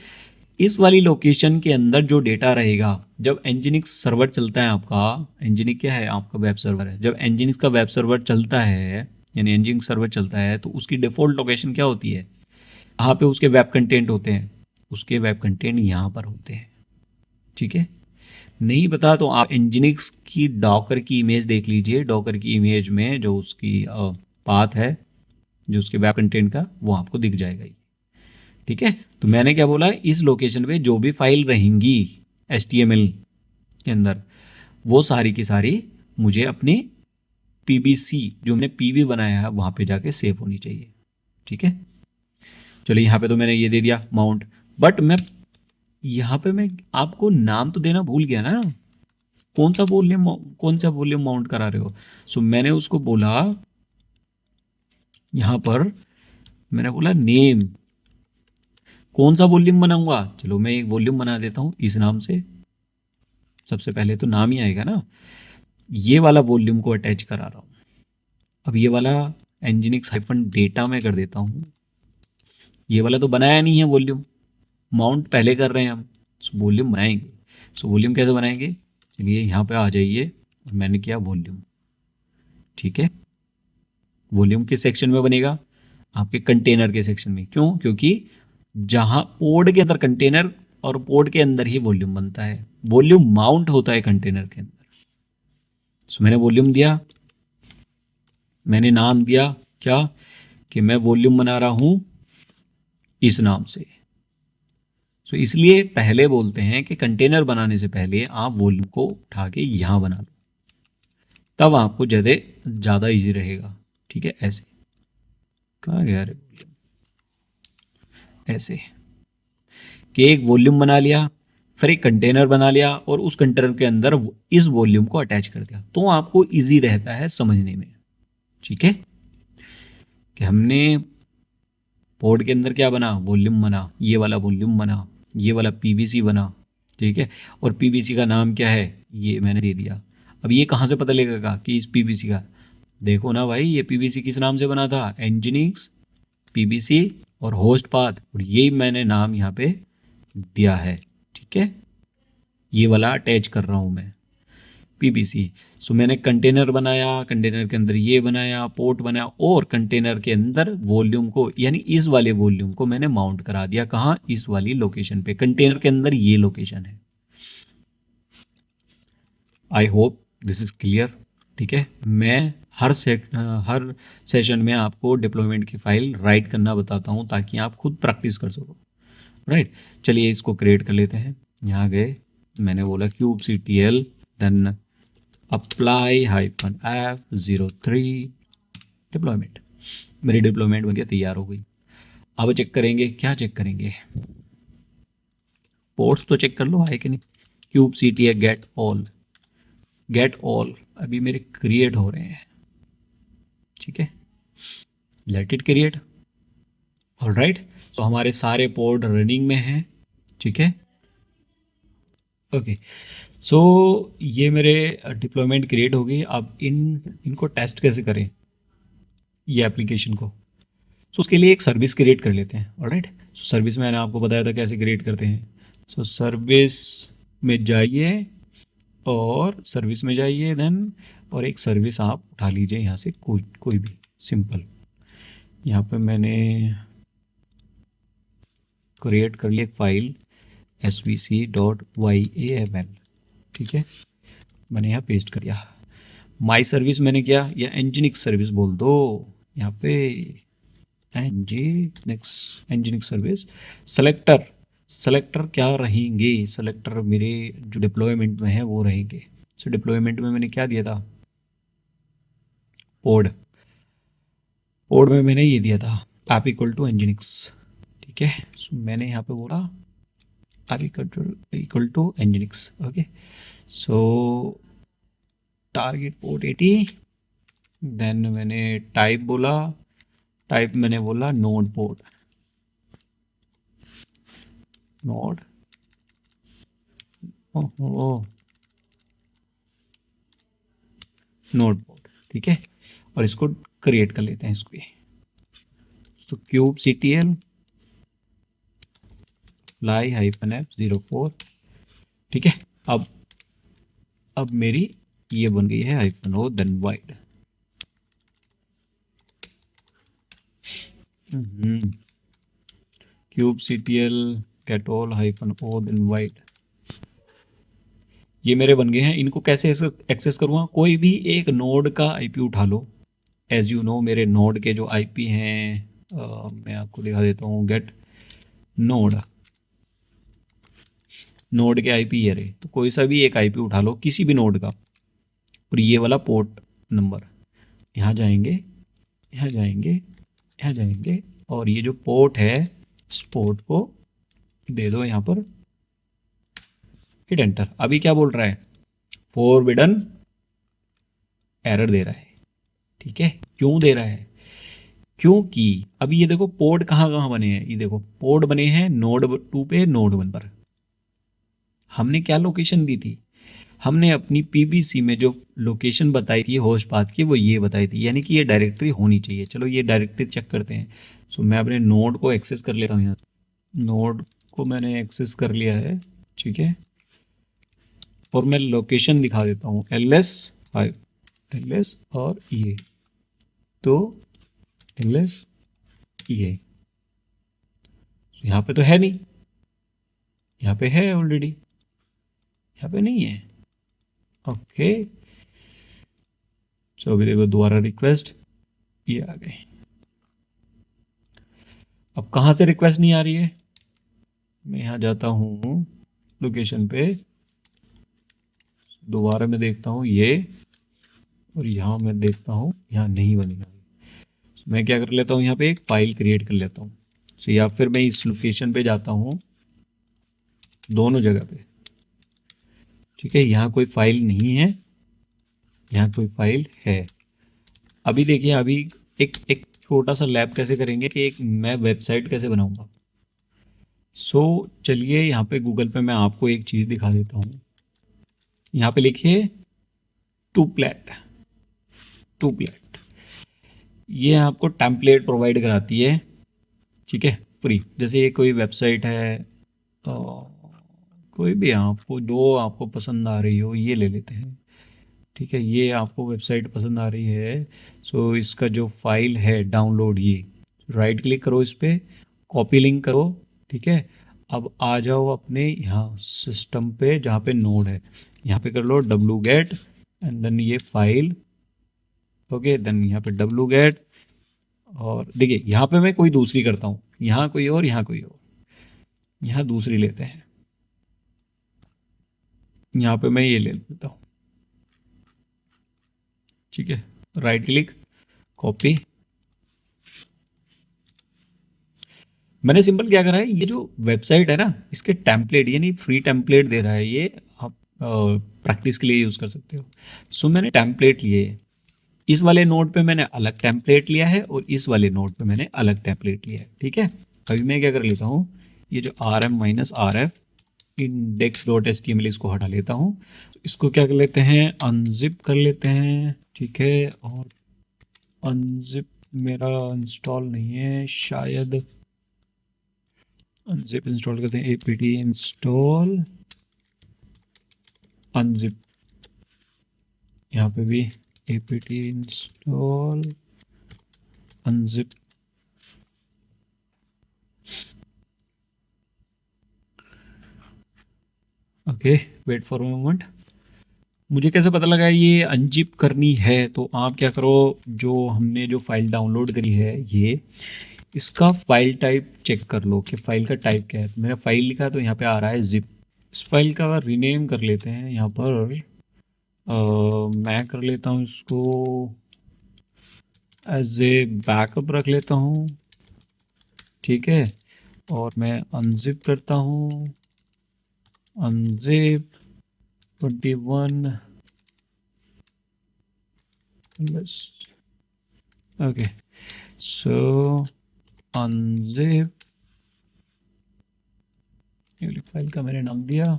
इस वाली लोकेशन के अंदर जो डेटा रहेगा, जब एनजीनिक्स सर्वर चलता है आपका, एनजीनिक्स क्या है आपका वेब सर्वर है, जब एनजीनिक्स का वेब सर्वर चलता है, यानी एनजीनिक्स सर्वर चलता है, तो उसकी डिफॉल्ट लोकेशन क्या होती है, यहाँ पे उसके वेब कंटेंट होते हैं, उसके वेब कंटेंट यहाँ पर होते हैं। ठीक है, नहीं पता तो आप एनजीनिक्स की डॉकर की इमेज देख लीजिए, डॉकर की इमेज में जो उसकी पाथ है, जो उसके वेब कंटेंट का, वो आपको दिख जाएगा। ठीक है, तो मैंने क्या बोला, इस लोकेशन पे जो भी फाइल रहेंगी HTML के अंदर, वो सारी की सारी मुझे अपने PBC जो मैंने PB बनाया है वहाँ पे जाके सेव होनी चाहिए। ठीक है, चलिए यहाँ पे तो मैंने ये दे दिया माउंट, बट मैं यहाँ पे मैं आपको नाम तो देना भूल गया ना, कौन सा वॉल्यूम माउंट करा रहे हो। सो मैंने उसको बोला, यहाँ पर मैंने बोला नेम, कौन सा वॉल्यूम बनाऊंगा, चलो मैं एक वॉल्यूम बना देता हूं इस नाम से। सबसे पहले तो नाम ही आएगा ना, ये वाला वॉल्यूम को अटैच करा रहा हूं। अब ये वाला nginx -data में कर देता हूं, ये वाला तो बनाया नहीं है वॉल्यूम, माउंट पहले कर रहे हैं हम, सो वॉल्यूम बनाएंगे। सो वॉल्यूम कैसे बनाएंगे, चलिए यहाँ पे आ जाइए, मैंने किया वॉल्यूम। ठीक है, वॉल्यूम किस सेक्शन में बनेगा, आपके कंटेनर के सेक्शन में। क्यों, क्योंकि जहां पोर्ट के अंदर कंटेनर और पोर्ट के अंदर ही वॉल्यूम बनता है, वॉल्यूम माउंट होता है कंटेनर के अंदर। सो मैंने वॉल्यूम दिया, मैंने नाम दिया क्या, कि मैं वॉल्यूम बना रहा हूं इस नाम से। सो इसलिए पहले बोलते हैं कि कंटेनर बनाने से पहले आप वॉल्यूम को उठा के यहां बना लो, तब आपको ज़्यादा ईजी रहेगा। ठीक है, ऐसे कहाँ गया रे वॉल्यूम, ऐसे कि एक वॉल्यूम बना लिया, फिर एक कंटेनर बना लिया, और उस कंटेनर के अंदर इस वॉल्यूम को अटैच कर दिया, तो आपको इजी रहता है समझने में। ठीक है, कि हमने पोर्ट के अंदर क्या बना, वॉल्यूम बना, ये वाला वॉल्यूम बना, ये वाला PVC बना। ठीक है, और PVC का नाम क्या है, ये मैंने दे दिया। अब ये कहाँ से पता लगेगा कि इस PVC का, देखो ना भाई, ये PVC किस नाम से बना था, nginx PVC और होस्ट पाथ, और यही मैंने नाम यहाँ पे दिया है। ठीक है, ये वाला अटैच कर रहा हूँ मैं PVC। सो मैंने कंटेनर बनाया, कंटेनर के अंदर ये बनाया, पोर्ट बनाया, और कंटेनर के अंदर वॉल्यूम को, यानी इस वाले वॉल्यूम को मैंने माउंट करा दिया, कहाँ, इस वाली लोकेशन पे, कंटेनर के अंदर ये लोकेशन है। I hope this is clear. ठीक है, मैं हर सेशन में आपको डिप्लॉयमेंट की फाइल राइट करना बताता हूँ, ताकि आप खुद प्रैक्टिस कर सको। राइट, चलिए इसको क्रिएट कर लेते हैं। यहाँ गए, मैंने बोला kubectl, then apply -f03 deployment, मेरी डिप्लॉयमेंट बन के तैयार हो गई। अब चेक करेंगे, क्या चेक करेंगे, पोर्ट्स तो चेक कर लो है कि नहीं, kubectl get all, get all अभी मेरे क्रिएट हो रहे हैं, ठीक है, लेट इट क्रिएट। ऑलराइट, तो हमारे सारे पोड रनिंग में हैं, ठीक है। ओके, सो ये मेरे डिप्लॉयमेंट क्रिएट हो गई। अब इनको टेस्ट कैसे करें ये एप्लीकेशन को, सो उसके लिए एक सर्विस क्रिएट कर लेते हैं। ऑलराइट, सो सर्विस मैंने आपको बताया था कैसे क्रिएट करते हैं। सो सर्विस में जाइए और सर्विस में जाइए देन, और एक सर्विस आप उठा लीजिए यहाँ से, कोई भी सिंपल। यहाँ पे मैंने क्रिएट कर लिया एक फाइल svc.yaml, ठीक है, मैंने यहाँ पेस्ट कर दिया। माई सर्विस मैंने किया, या एंजिनिक्स सर्विस बोल दो यहाँ पे, एंजिनिक्स सर्विस। सेलेक्टर क्या रहेंगे, सेलेक्टर मेरे जो डिप्लॉयमेंट में है वो रहेंगे। सो डिप्लॉयमेंट में मैंने क्या दिया था, पोड में मैंने ये दिया था ऐप इक्वल टू एंजिनिक्स, ठीक है। सो मैंने यहाँ पे बोला app equal to nginx, okay. So target port 80, then मैंने टाइप मैंने बोला node port, node node port, ठीक है। और इसको क्रिएट कर लेते हैं इसको, सो क्यूब ctl -f04, ठीक है। अब मेरी ये बन गई है -o then wide, kube ctl get all -o then wide, ये मेरे बन गए हैं। इनको कैसे एक्सेस करूँगा, कोई भी एक नोड का आईपी उठा लो। एज यू नो मेरे नोड के जो आईपी हैं, मैं आपको दिखा देता हूँ, गेट नोड के आईपी ये रहे। तो कोई सा भी एक आईपी उठा लो किसी भी नोड का, और ये वाला पोर्ट नंबर, यहाँ जाएंगे, और ये जो पोर्ट है इस पोर्ट को दे दो यहाँ पर, हिट एंटर। अभी क्या बोल रहा है, फॉरबिडन एरर दे रहा है, ठीक है। क्यों दे रहा है, क्योंकि अभी ये देखो पोर्ट कहाँ बने हैं, ये देखो पोर्ट बने हैं नोड 2 पे, नोड 1 पर। हमने क्या लोकेशन दी थी, हमने अपनी पीबीसी में जो लोकेशन बताई थी होस्ट पाथ की, वो ये बताई थी, यानी कि ये डायरेक्टरी होनी चाहिए। चलो ये डायरेक्टरी चेक करते हैं। सो मैं अपने नोड को एक्सेस कर लेता हूँ, यहाँ नोड को मैंने एक्सेस कर लिया है, ठीक है। और मैं लोकेशन दिखा देता हूँ, ls और ये, तो ls ये, यहाँ पे तो है नहीं, यहाँ पे है ऑलरेडी, यहाँ पे नहीं है, ओके। सो अभी देखो दोबारा रिक्वेस्ट, ये आ गई। अब कहाँ से रिक्वेस्ट नहीं आ रही है, मैं यहाँ जाता हूँ लोकेशन पे, दोबारा मैं देखता हूँ ये, और यहाँ मैं देखता हूँ यहाँ नहीं बनेगा। मैं क्या कर लेता हूँ, यहाँ पे एक फाइल क्रिएट कर लेता हूँ। सो या फिर मैं इस लोकेशन पे जाता हूँ, दोनों जगह पे, ठीक है। यहाँ कोई फाइल नहीं है, यहाँ कोई फाइल है। अभी देखिए, अभी एक छोटा सा लैब कैसे करेंगे कि एक मैं वेबसाइट कैसे बनाऊंगा। सो चलिए यहाँ पे गूगल पे मैं आपको एक चीज़ दिखा देता हूँ। यहाँ पे लिखिए टूप्लेट, ये आपको टेम्पलेट प्रोवाइड कराती है, ठीक है, फ्री। जैसे ये कोई वेबसाइट है, कोई भी आपको जो आपको पसंद आ रही हो ये ले लेते हैं, ठीक है। ये आपको वेबसाइट पसंद आ रही है, सो इसका जो फाइल है डाउनलोड, ये राइट क्लिक करो इस पर, कॉपी लिंक करो, ठीक है। अब आ जाओ अपने यहाँ सिस्टम पे जहाँ पे नोड है, यहाँ पे कर लो wget एंड देन ये फाइल, ओके। देन यहाँ पे wget, और देखिए यहाँ पे मैं कोई दूसरी करता हूँ, यहाँ कोई और, यहाँ कोई और, यहाँ दूसरी लेते हैं, यहाँ पे मैं ये ले लेता हूँ, ठीक है। राइट क्लिक, कॉपी, मैंने सिंपल क्या करा है, ये जो वेबसाइट है ना, इसके टेम्पलेट, यानी फ्री टेम्पलेट दे रहा है ये, आप प्रैक्टिस के लिए यूज़ कर सकते हो। सो मैंने टेम्पलेट लिए, इस वाले नोड पे मैंने अलग टेम्पलेट लिया है और इस वाले नोड पे मैंने अलग टेम्पलेट लिया है, ठीक है। अभी मैं क्या कर लेता हूँ, ये जो rm-rf index.html इसको हटा लेता हूँ। तो इसको क्या कर लेते हैं, अनजिप कर लेते हैं, ठीक है। और अनजिप मेरा इंस्टॉल नहीं है शायद, अनजिप इंस्टॉल करते हैं, apt इंस्टॉल अनजिप, यहाँ पे भी apt install unzip. Okay, wait for a moment. मुझे कैसे पता लगा ये अनजिप करनी है, तो आप क्या करो, जो हमने जो फाइल डाउनलोड करी है ये, इसका फाइल टाइप चेक कर लो कि फाइल का टाइप क्या है। तो मेरा फाइल लिखा है तो यहाँ पे आ रहा है जिप। इस फाइल का रीनेम कर लेते हैं, यहाँ पर मैं कर लेता हूँ इसको एज ए बैकअप रख लेता हूँ, ठीक है। और मैं अनजिप करता हूँ, अनजिप 21 बस, ओके। सो अनजिप, ये फाइल का मैंने नाम दिया,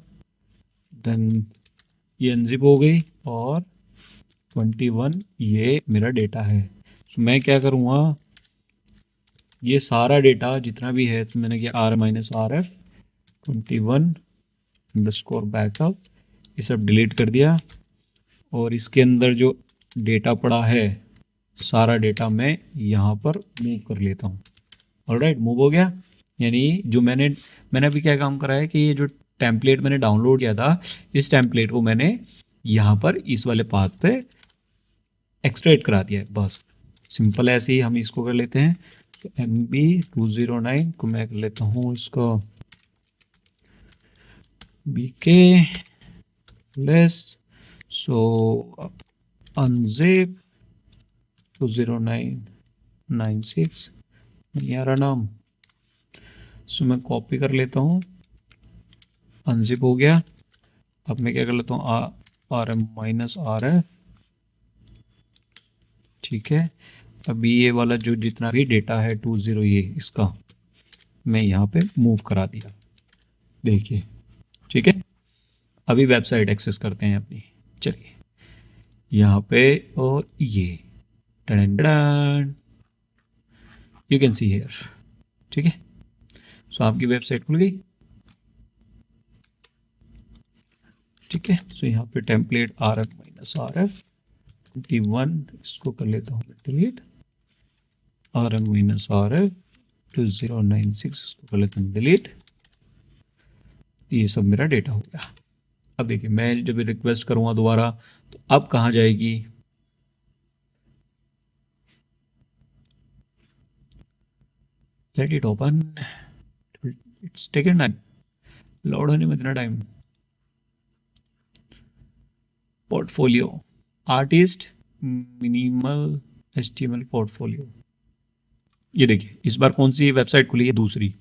देन ये अनजिप हो गई और 21 ये मेरा डेटा है। सो मैं क्या करूँगा, ये सारा डेटा जितना भी है, तो मैंने किया r-rf 21 बैकअप, ये सब डिलीट कर दिया। और इसके अंदर जो डेटा पड़ा है, सारा डेटा मैं यहाँ पर मूव कर लेता हूँ। ऑलराइट, मूव हो गया। यानी जो मैंने अभी क्या काम करा है कि ये जो टेम्पलेट मैंने डाउनलोड किया था, इस टेम्पलेट को मैंने यहाँ पर इस वाले पाथ पे एक्सट्रैक्ट करा दिया है, बस सिंपल। ऐसे ही हम इसको कर लेते हैं। तो MB209 को मैं कर लेता हूँ इसको BK लेस, सो अनजिप 20996 नहीं आ रहा नाम, सो मैं कॉपी कर लेता हूँ, अनजिप हो गया। अब मैं क्या कर लेता हूँ, rm-rf, ठीक है। अभी ये वाला जो जितना भी डेटा है 20 ये इसका मैं यहाँ पे मूव करा दिया, देखिए, ठीक है। अभी वेबसाइट एक्सेस करते हैं अपनी, चलिए यहाँ पे, और ये यू कैन सी हियर, ठीक है। सो आपकी वेबसाइट खुल गई, ठीक है। सो यहाँ पे टेम्पलेट rm-rf 21, इसको कर लेता हूँ डिलीट, rm-rf 2096 इसको कर लेता हूँ डिलीट। ये सब मेरा डेटा हो गया। अब देखिए, मैं जब रिक्वेस्ट करूँगा दोबारा, तो अब कहाँ जाएगी, let it open, it's taken time, load होने में इतना time. Portfolio, artist minimal HTML portfolio, ये देखिए इस बार कौन सी वेबसाइट खुली है, दूसरी।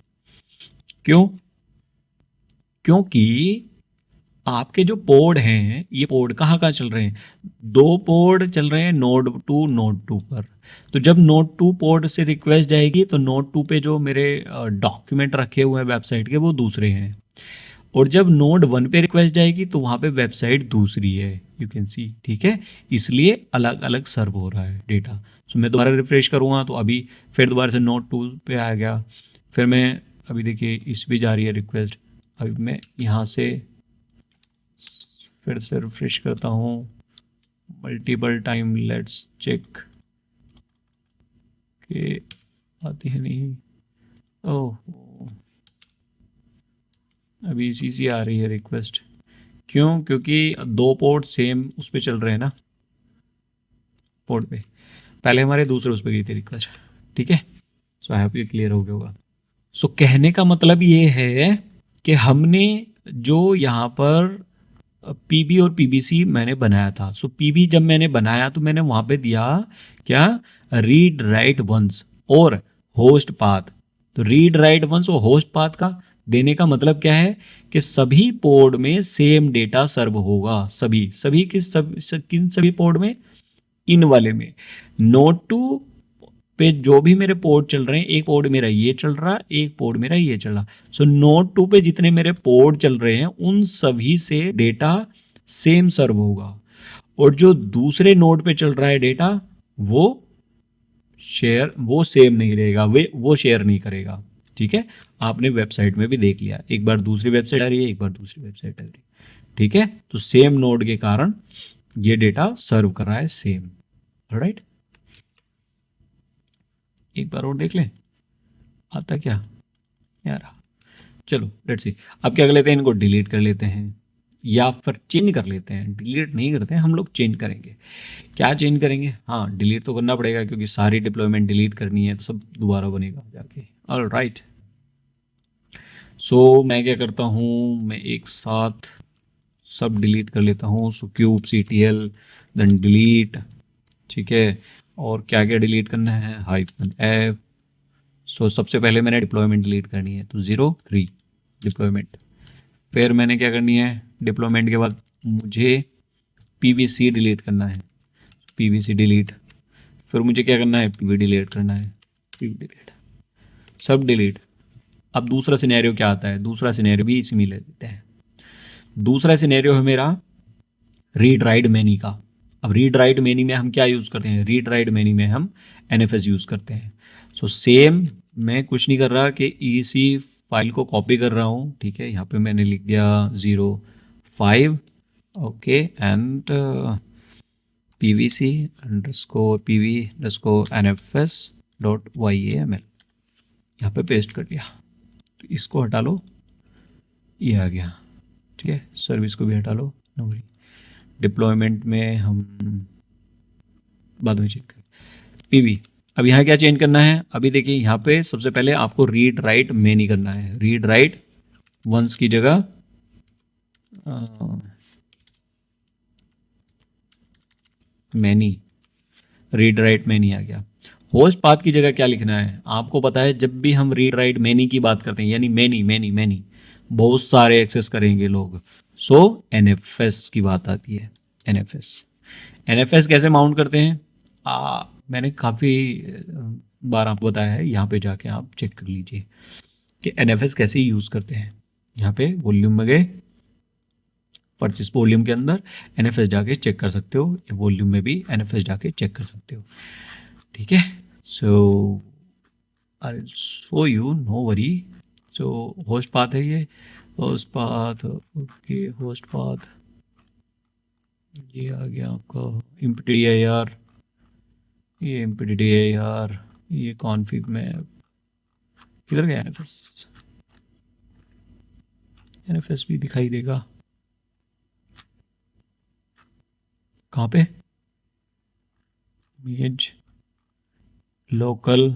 क्यों, क्योंकि आपके जो पोड हैं, ये पोड कहाँ कहाँ चल रहे हैं, 2 पोड चल रहे हैं नोड 2 पर। तो जब नोड 2 पोड से रिक्वेस्ट जाएगी, तो नोड 2 पे जो मेरे डॉक्यूमेंट रखे हुए हैं वेबसाइट के, वो दूसरे हैं। और जब नोड 1 पे रिक्वेस्ट जाएगी, तो वहाँ पे वेबसाइट दूसरी है, यू कैन सी, ठीक है। इसलिए अलग अलग सर्व हो रहा है डेटा। सो मैं दोबारा रिफ्रेश करूँगा, तो अभी फिर दोबारा से नोड 2 पे आ गया। फिर मैं अभी देखिए इस भी जा रही है रिक्वेस्ट, अभी मैं यहाँ से फिर से रिफ्रेश करता हूँ मल्टीपल टाइम, लेट्स चेक के आती है नहीं। ओह, अभी इसी से आ रही है रिक्वेस्ट। क्यों, क्योंकि 2 पोर्ट सेम उस पर चल रहे हैं ना, पोर्ट पे। पहले हमारे दूसरे उस पर गई थी रिक्वेस्ट, ठीक है। सो आई होप ये क्लियर हो गया होगा। सो कहने का मतलब ये है कि हमने जो यहाँ पर पीबी और पीबीसी मैंने बनाया था। सो पीबी जब मैंने बनाया, तो मैंने वहाँ पे दिया क्या, रीड राइट वंस और होस्ट पाथ। तो रीड राइट वंस और होस्ट पाथ का देने का मतलब क्या है कि सभी पोर्ट में सेम डेटा सर्व होगा। सभी किन सभी पोर्ट में? इन वाले में। नोड 2 पे जो भी मेरे पोर्ट चल रहे हैं, एक पोर्ट मेरा ये चल रहा, एक पोर्ट मेरा ये चल रहा। सो नोड 2 पे जितने मेरे पोर्ट चल रहे हैं उन सभी से डेटा सेम सर्व होगा, और जो दूसरे नोड पे चल रहा है डेटा वो सेम नहीं रहेगा, वो शेयर नहीं करेगा। ठीक है, आपने वेबसाइट में भी देख लिया, एक बार दूसरी वेबसाइट आ रही है, एक बार दूसरी वेबसाइट आ रही है। ठीक है, तो सेम नोड के कारण ये डेटा सर्व कर रहा है सेम। राइट, एक बार और देख लें आता क्या यार। चलो लेट्स सी, अब क्या कर लेते हैं, इनको डिलीट कर लेते हैं या फिर चेंज कर लेते हैं। डिलीट नहीं करते हैं हम लोग, चेंज करेंगे। क्या चेंज करेंगे? हाँ, डिलीट तो करना पड़ेगा क्योंकि सारी डिप्लॉयमेंट डिलीट करनी है तो सब दोबारा बनेगा जाके। ऑल राइट, सो मैं क्या करता हूँ, मैं एक साथ सब डिलीट कर लेता हूँ। So kube CTL then delete. ठीक है, और क्या क्या डिलीट करना है? -F। सो सबसे पहले मैंने डिप्लॉयमेंट डिलीट करनी है, तो 0 3 डिप्लॉयमेंट। फिर मैंने क्या करनी है, डिप्लॉयमेंट के बाद मुझे PVC डिलीट करना है, PVC डिलीट। फिर मुझे क्या करना है, PV डिलीट करना है, PV डिलीट, सब डिलीट। अब दूसरा सिनेरियो क्या आता है? दूसरा सिनेरियो भी इसी में ले लेते हैं। दूसरा सिनेरियो है मेरा रीड राइट मैनी का। अब रीड राइट मैनी में हम क्या यूज़ करते हैं? रीड राइट मैनी में हम NFS यूज़ करते हैं। सो सेम, मैं कुछ नहीं कर रहा कि इसी फाइल को कॉपी कर रहा हूँ। ठीक है, यहाँ पे मैंने लिख दिया 05 ओके एंड pvc_pv_nfs.yaml यहाँ पे पेस्ट कर दिया। तो इसको हटा लो, ये आ गया। ठीक है, सर्विस को भी हटा लो, नो वरी। डिप्लॉयमेंट में हम बाद में चेक करें। PV, अब यहाँ क्या चेंज करना है? अभी देखिए यहाँ पे सबसे पहले आपको रीड राइट मैनी करना है। रीड राइट वंस की जगह मैनी, रीड राइट मैनी आ गया। होस्ट पाथ की जगह क्या लिखना है? आपको पता है जब भी हम रीड राइट मैनी की बात करते हैं, यानी मैनी बहुत सारे एक्सेस करेंगे लोग, सो NFS की बात आती है। NFS कैसे माउंट करते हैं? मैंने काफ़ी बार आपको बताया है, यहाँ पे जाके आप चेक कर लीजिए कि NFS कैसे यूज़ करते हैं। यहाँ पे वॉल्यूम में गए, परचेस वॉल्यूम के अंदर NFS जाके चेक कर सकते हो, वॉल्यूम में भी NFS जाके चेक कर सकते हो। ठीक है, so I show you, no worry. So host path है ये, host path okay, host path ये आ गया आपका एम्प्टी है यार, ये एम्प्टी है यार, ये कॉन्फ़िग में किधर गया? NFS भी दिखाई देगा कहाँ पे? इमेज लोकल,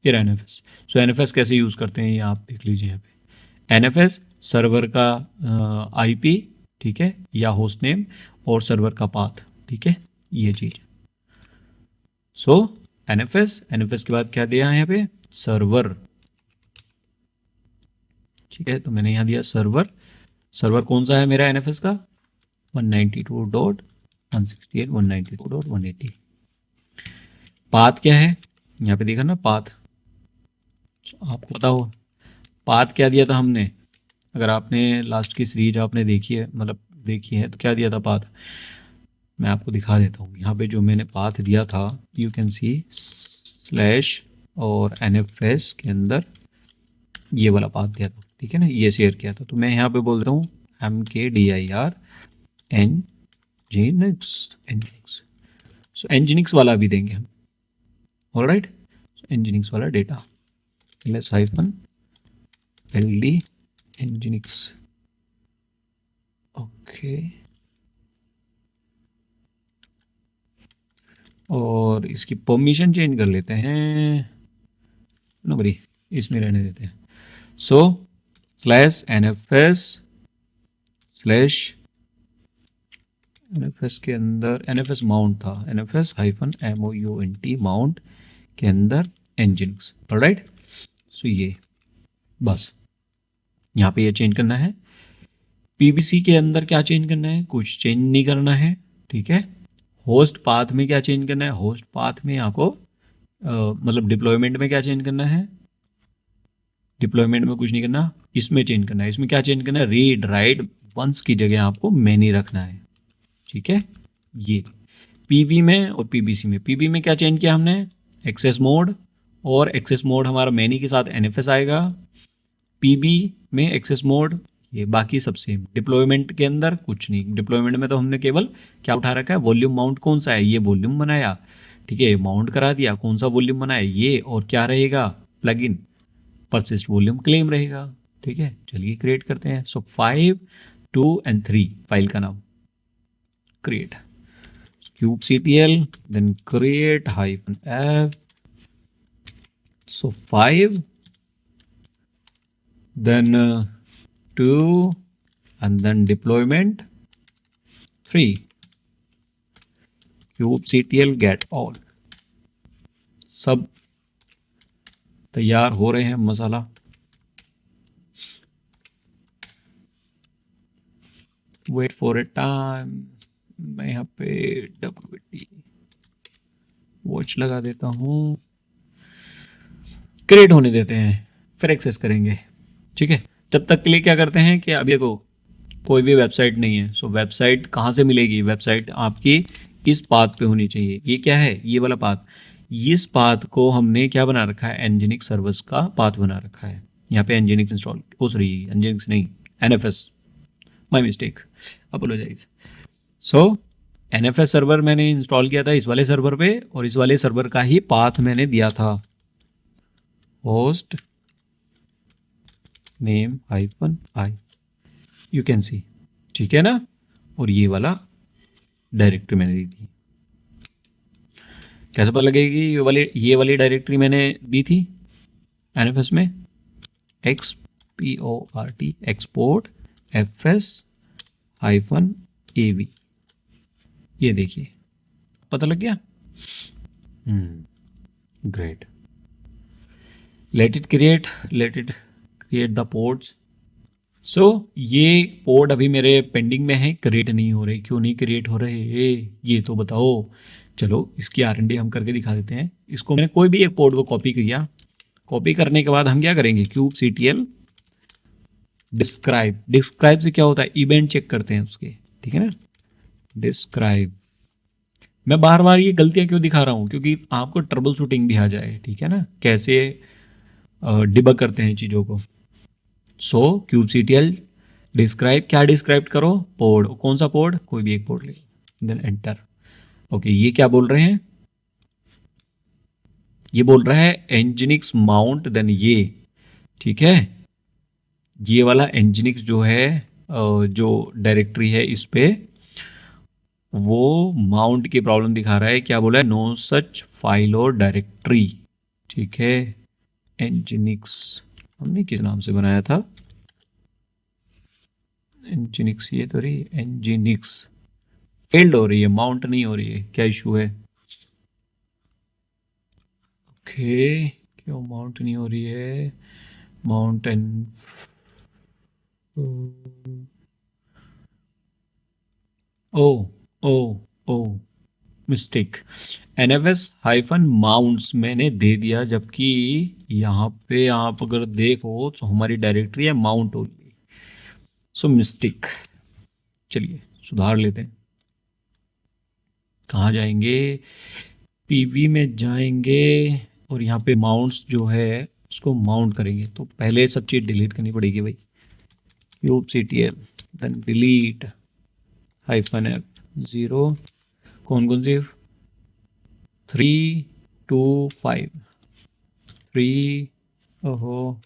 ये NFS। सो NFS कैसे यूज़ करते हैं ये आप देख लीजिए यहाँ पे। NFS सर्वर का IP, ठीक है, या होस्ट नेम, और सर्वर का पाथ। ठीक है, ये चीज़। सो NFS के बाद क्या दिया है यहाँ पे? सर्वर। ठीक है, तो मैंने यहाँ दिया सर्वर। सर्वर कौन सा है मेरा NFS का? 192.168.192.180। पाथ क्या है? यहाँ पे देखा ना पाथ, आपको पता हो पाथ क्या दिया था हमने? अगर आपने लास्ट की सीरीज आपने देखी है, मतलब देखी है, तो क्या दिया था पाथ? मैं आपको दिखा देता हूँ। यहाँ पे जो मैंने पाथ दिया था, यू कैन सी स्लैश और NFS के अंदर ये वाला पाथ दिया था। ठीक है ना, ये शेयर किया था। तो मैं यहाँ पे बोल रहा हूँ mkdir nginx। सो nginx वाला भी देंगे हम। ऑलराइट, nginx वाला डेटा ls-ld nginx। ओके, और इसकी परमिशन चेंज कर लेते हैं, नो बड़ी, इसमें रहने देते हैं। सो /NFS NFS के अंदर NFS माउंट था, NFS-mount माउंट के अंदर nginx। ऑलराइट, सो ये बस यहाँ पे ये चेंज करना है। पीबीसी के अंदर क्या चेंज करना है, कुछ चेंज नहीं करना है, ठीक है। होस्ट पाथ में क्या चेंज करना है, होस्ट पाथ में आपको मतलब डिप्लॉयमेंट में क्या चेंज करना है, डिप्लॉयमेंट में कुछ नहीं करना, इसमें चेंज करना है। इसमें क्या चेंज करना है, रीड राइट वंस की जगह आपको मैनी रखना है, ठीक है। ये पीवी में और पीबीसी में, पीवी में क्या चेंज किया हमने, एक्सेस मोड, और एक्सेस मोड हमारा मैनी के साथ एनएफएस आएगा। पीबी में एक्सेस मोड, ये बाकी सब सेम। डिप्लॉयमेंट के अंदर कुछ नहीं, डिप्लॉयमेंट में तो हमने केवल क्या उठा रखा है, वॉल्यूम माउंट कौन सा है, ये वॉल्यूम बनाया, ठीक है, माउंट करा दिया, कौन सा वॉल्यूम बनाया ये, और क्या रहेगा प्लगइन परसिस्ट वॉल्यूम क्लेम रहेगा, ठीक है। चलिए क्रिएट करते हैं। सो 5, 2 and 3 फाइल का नाम, create kubectl, then create -f, so 5, then 2, and then deployment 3, kubectl get all। सब तैयार हो रहे हैं मसाला। वेट फॉर ए टाइम, मैं यहाँ पे WT वॉच लगा देता हूँ, क्रिएट होने देते हैं, फिर एक्सेस करेंगे, ठीक है। तब तक के लिए क्या करते हैं कि अभी देखो कोई भी वेबसाइट नहीं है, सो वेबसाइट कहाँ से मिलेगी, वेबसाइट आपकी इस पाथ पे होनी चाहिए। ये क्या है, ये वाला पाथ, इस पाथ को हमने क्या बना रखा है, एनजीनिक्स सर्वर्स का पाथ बना रखा है। यहाँ पे एनजीनिक्स इंस्टॉल, ओ सॉरी एनजीनिक्स नहीं, NFS, my mistake, apologise. So NFS server मैंने इंस्टॉल किया था इस वाले सर्वर पे, और इस वाले सर्वर का ही पाथ मैंने दिया था, host name -i, you can सी, ठीक है ना। और ये वाला डायरेक्टरी मैंने दी थी, कैसे पता लगेगी, ये वाली डायरेक्टरी मैंने दी थी एनएफएस में, export एक्सपोर्ट fs-av, ये देखिए पता लग गया। Great, let it create the ports. So ये पोर्ट अभी मेरे पेंडिंग में है, क्रिएट नहीं हो रहे, क्यों नहीं क्रिएट हो रहे ये तो बताओ। चलो इसकी R&D हम करके दिखा देते हैं। इसको मैंने कोई भी एक पोर्ट को कॉपी किया, कॉपी करने के बाद हम क्या करेंगे, kubectl डिस्क्राइब से क्या होता है, इवेंट चेक करते हैं उसके, ठीक है ना। डिस्क्राइब, मैं बार बार ये गलतियां क्यों दिखा रहा हूँ, क्योंकि आपको ट्रबल शूटिंग भी आ जाए, ठीक है ना, कैसे डिबग करते हैं चीज़ों को। सो kubectl डिस्क्राइब, क्या डिस्क्राइब करो, पोर्ट, कौन सा पोर्ट, कोई भी एक पोर्ट ले, देन एंटर। ओके, ये क्या बोल रहे हैं, ये बोल रहा है एनजीनिक्स माउंट, देन ये, ठीक है, ये वाला एनजीनिक्स जो है जो डायरेक्टरी है इस पे वो माउंट की प्रॉब्लम दिखा रहा है, क्या बोला है, नो सच फाइल और डायरेक्टरी, ठीक है। एनजीनिक्स हमने किस नाम से बनाया था, एनजीनिक्स, ये तो रही एनजीनिक्स, फेल्ड हो रही है, माउंट नहीं हो रही है, क्या इशू है। ओके, क्यों माउंट नहीं हो रही है, माउंटेन, ओ ओ ओ मिस्टेक, NFS-mounts मैंने दे दिया, जबकि यहाँ पे आप अगर देखो तो हमारी डायरेक्टरी है माउंट ओनली, सो मिस्टेक। चलिए सुधार लेते हैं, कहाँ जाएंगे, पीवी में जाएंगे, और यहाँ पे माउंट्स जो है उसको माउंट करेंगे, तो पहले सब चीज़ डिलीट करनी पड़ेगी भाई, kubectl, देन डिलीट -f0, कौन सी, 3, 2, 5, 3, ओहो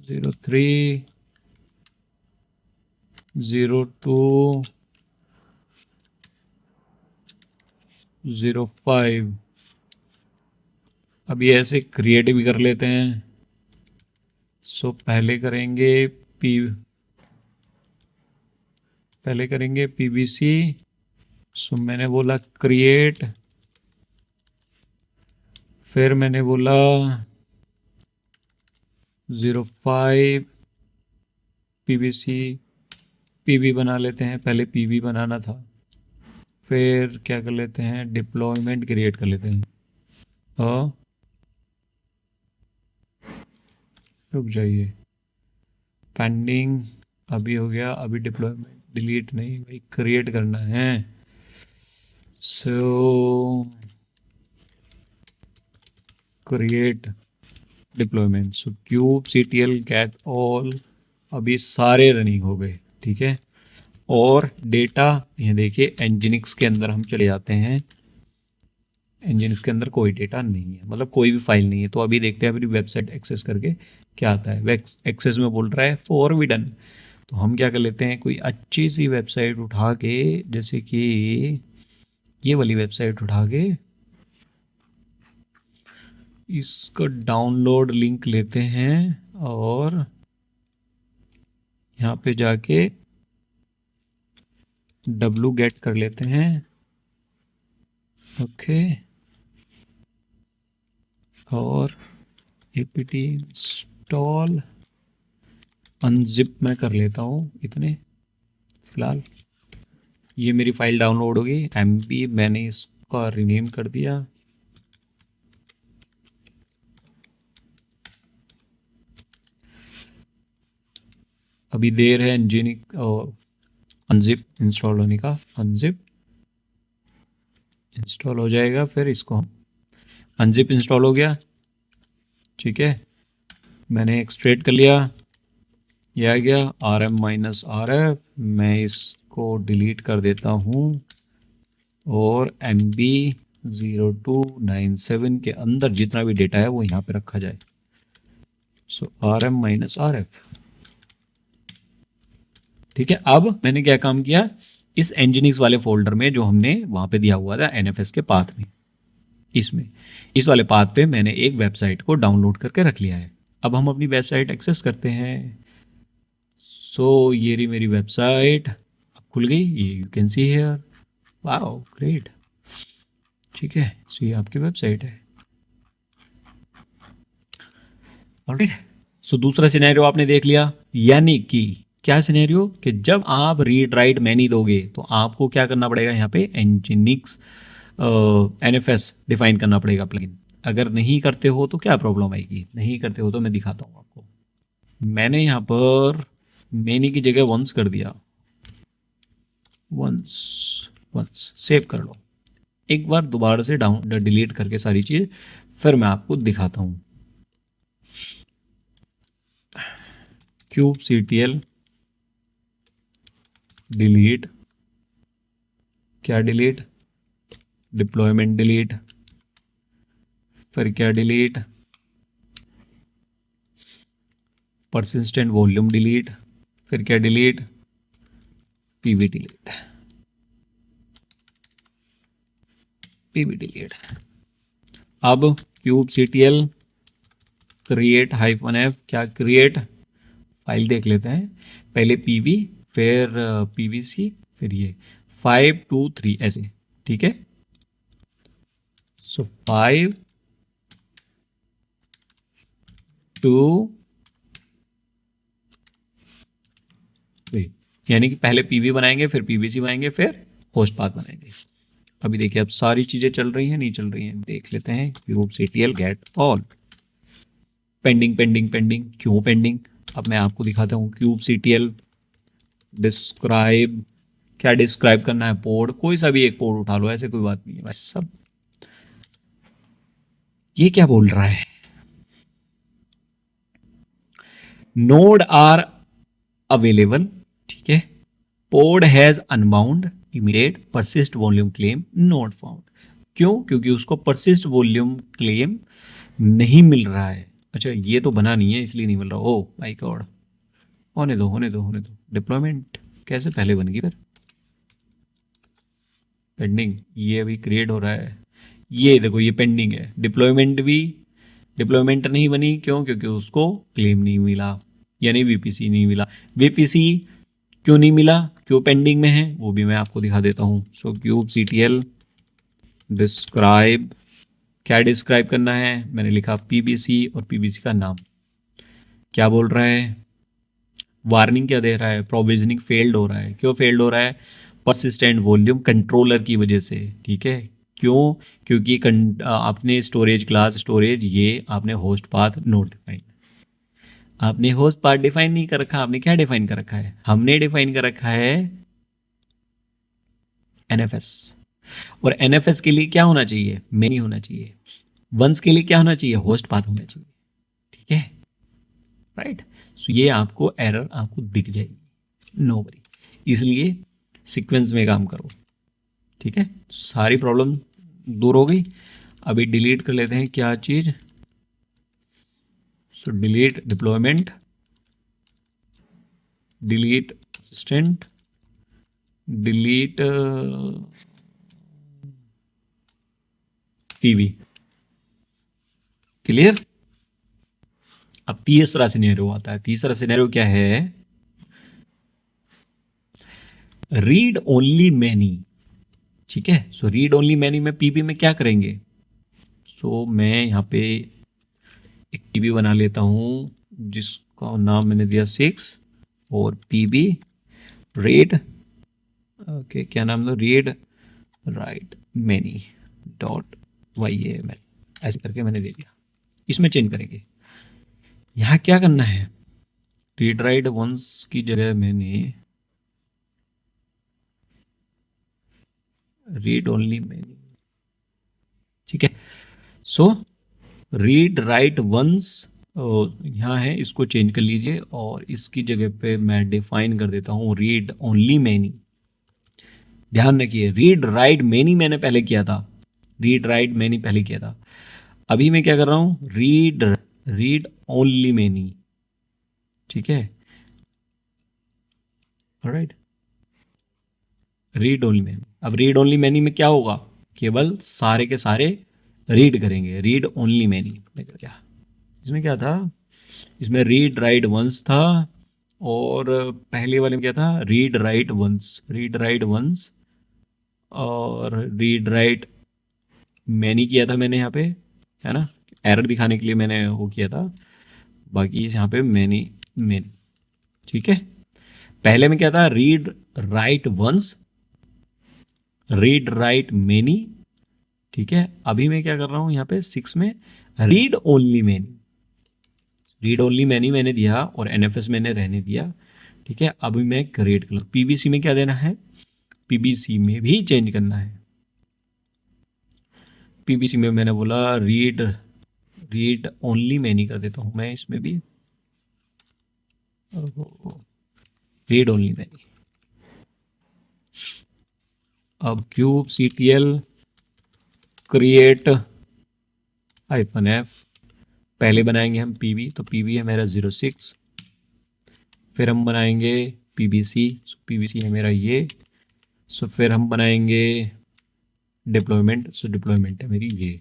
03, 02, 05। अब ये ऐसे क्रिएट भी कर लेते हैं। सो पहले करेंगे पीबीसी, सो मैंने बोला क्रिएट, फिर मैंने बोला 05 PVC PV बना लेते हैं, पहले PV बनाना था, फिर क्या कर लेते हैं, डिप्लॉयमेंट क्रिएट कर लेते हैं। रुक जाइए, पेंडिंग अभी हो गया, अभी डिप्लॉयमेंट डिलीट नहीं भाई, क्रिएट करना है। सो क्रिएट डिप्लॉयमेंट, सो kubectl get all अभी सारे रनिंग हो गए, ठीक है। और डेटा ये देखिए, एनजिनिक्स के अंदर हम चले जाते हैं, एनजिनिक्स के अंदर कोई डेटा नहीं है, मतलब कोई भी फाइल नहीं है। तो अभी देखते हैं अपनी वेबसाइट एक्सेस करके क्या आता है। एक्सेस में बोल रहा है फॉरबिडन, तो हम क्या कर लेते हैं, कोई अच्छी सी वेबसाइट उठा के, जैसे कि ये वाली वेबसाइट उठा के इसका डाउनलोड लिंक लेते हैं और यहाँ पे जाके wget कर लेते हैं। ओके, और apt इंस्टॉल अनजिप मैं कर लेता हूँ इतने फिलहाल। ये मेरी फाइल डाउनलोड होगी, MB मैंने इसका रीनेम कर दिया। अभी देर है एनजिनिक और अनजिप इंस्टॉल होने का, अनजिप इंस्टॉल हो जाएगा, फिर इसको अनजिप इंस्टॉल हो गया, ठीक है। मैंने एक्सट्रैक्ट कर लिया, ये आ गया RM-RF, मैं इसको डिलीट कर देता हूँ और MB0297 के अंदर जितना भी डेटा है वो यहाँ पे रखा जाए। सो RM-RF, ठीक है। अब मैंने क्या काम किया, इस एनजिनिक्स वाले फोल्डर में जो हमने वहां पे दिया हुआ था NFS के पाथ में, इसमें इस वाले पाथ पे मैंने एक वेबसाइट को डाउनलोड करके रख लिया है। अब हम अपनी वेबसाइट एक्सेस करते हैं। सो ये रही मेरी वेबसाइट, अब खुल गई, ये you can see here, wow great, ठीक है। सो ये आपकी वेबसाइट है, ऑलराइट। सो दूसरा सिनेरियो आपने देख लिया, यानी कि क्या सिनेरियो, कि जब आप रीड राइट मैनी दोगे तो आपको क्या करना पड़ेगा, यहाँ पे एनजिनिक्स NFS डिफाइन करना पड़ेगा प्लगइन। अगर नहीं करते हो तो क्या प्रॉब्लम आएगी, नहीं करते हो तो मैं दिखाता हूँ आपको। मैंने यहाँ पर मैनी की जगह वंस कर दिया, वंस सेव कर लो। एक बार दोबारा से डाउन डिलीट करके सारी चीज फिर मैं आपको दिखाता हूँ। kubectl डिलीट, क्या डिलीट, डिप्लॉयमेंट डिलीट, फिर क्या डिलीट, परसिस्टेंट वॉल्यूम डिलीट, फिर क्या delete, PV delete, PV delete. अब kubectl क्रिएट -f, क्या क्रिएट, फाइल देख लेते हैं, पहले पीवी, फिर पीवीसी, फिर ये 5 2 3 ऐसे, ठीक है। सो 5 2 3, यानी कि पहले पीवी बनाएंगे, फिर पीवीसी बनाएंगे, फिर होस्ट पाथ बनाएंगे। अभी देखिए अब सारी चीजें चल रही हैं, नहीं चल रही हैं, देख लेते हैं। kubectl get all, pending pending pending, क्यों पेंडिंग, अब मैं आपको दिखाता हूँ। kubectl डिस्क्राइब, क्या डिस्क्राइब करना है, पोर्ट, कोई सा भी एक पोर्ट उठा लो, ऐसे कोई बात नहीं है भाई सब। ये क्या बोल रहा है, नोड आर अवेलेबल, ठीक है, port has unbound immediate persist volume claim not found. क्यों, क्योंकि उसको परसिस्ट वॉल्यूम क्लेम नहीं मिल रहा है। अच्छा ये तो बना नहीं है इसलिए नहीं मिल रहा, ओ माय गॉड, होने दो होने दो होने दो। डिप्लॉयमेंट कैसे पहले बन गई, फिर पेंडिंग, ये अभी क्रिएट हो रहा है, ये देखो ये पेंडिंग है। डिप्लॉयमेंट भी, डिप्लॉयमेंट नहीं बनी, क्यों, क्योंकि उसको क्लेम नहीं मिला, यानी वीपीसी नहीं मिला। वीपीसी क्यों नहीं मिला, क्यों पेंडिंग में है, वो भी मैं आपको दिखा देता हूँ। सो kubectl डिस्क्राइब, क्या डिस्क्राइब करना है, मैंने लिखा पीबीसी और पीबीसी का नाम, क्या बोल रहा है, वार्निंग क्या दे रहा है, प्रोविजनिंग फेल्ड हो रहा है। क्यों फेल्ड हो रहा है, परसिस्टेंट वॉल्यूम कंट्रोलर की वजह से, ठीक है। क्यों, क्योंकि आपने स्टोरेज क्लास स्टोरेज ये आपने होस्ट पाथ नोट डिफाइन, आपने होस्ट पाथ डिफाइन नहीं कर रखा, आपने क्या डिफाइन कर रखा है, हमने डिफाइन कर रखा है एनएफएस। और एनएफएस के लिए क्या होना चाहिए, मेनी होना चाहिए। वंस के लिए क्या होना चाहिए, होस्ट पाथ होना चाहिए, ठीक है, राइट। सो ये आपको एरर आपको दिख जाएगी, नो वरी। इसलिए सीक्वेंस में काम करो, ठीक है। सारी प्रॉब्लम दूर हो गई। अभी डिलीट कर लेते हैं क्या चीज, so delete deployment, delete assistant, delete TV. Clear. अब तीसरा सिनेरियो आता है। तीसरा सिनेरियो क्या है, रीड ओनली मैनी, ठीक है। सो रीड ओनली मैनी में पीबी में क्या करेंगे, सो मैं यहाँ पे एक पीबी बना लेता हूँ जिसका नाम मैंने दिया 6 और पीबी रीड, ओके क्या नाम दो, read write many dot YAML, ऐसे करके मैंने दे दिया। इसमें चेंज करेंगे। यहाँ क्या करना है, रीड राइट वंस की जगह मैंने रीड ओनली मैनी, ठीक है। सो रीड राइट वंस यहाँ है, इसको चेंज कर लीजिए और इसकी जगह पे मैं डिफाइन कर देता हूँ रीड ओनली मैनी। ध्यान रखिए, रीड राइट मैनी मैंने पहले किया था, रीड राइट मैनी पहले किया था। अभी मैं क्या कर रहा हूँ, रीड ओनली मैनी, ठीक है, राइट। Read only many. अब रीड ओनली मैनी में क्या होगा, केवल सारे के सारे रीड करेंगे, रीड ओनली मैनी में क्या, इसमें क्या था, इसमें रीड राइट वंस था और पहले वाले में क्या था, read write once, read write once और रीड राइट मैनी किया था मैंने यहाँ पे, है ना, एरर दिखाने के लिए मैंने वो किया था। बाकी यहाँ पे मैनी मैनी, ठीक है। पहले में क्या था, read write once, read write many, ठीक है। अभी मैं क्या कर रहा हूं यहाँ पे 6 में, read only many, read only many मैंने दिया और एनएफएस मैंने रहने दिया, ठीक है। अभी मैं क्रिएट कर, पीबीसी में क्या देना है, पीबीसी में भी चेंज करना है। पीबीसी में मैंने बोला रीड ओनली मैनी कर देता हूं मैं इसमें भी, रीड ओनली मैनी। अब क्यूब CTL क्रिएट -F, पहले बनाएंगे हम पीबी, तो पीबी है मेरा 06, फिर हम बनाएंगे पीबीसी, पीबीसी है मेरा ये, सो फिर हम बनाएंगे डिप्लॉयमेंट, सो डिप्लॉयमेंट है मेरी ये,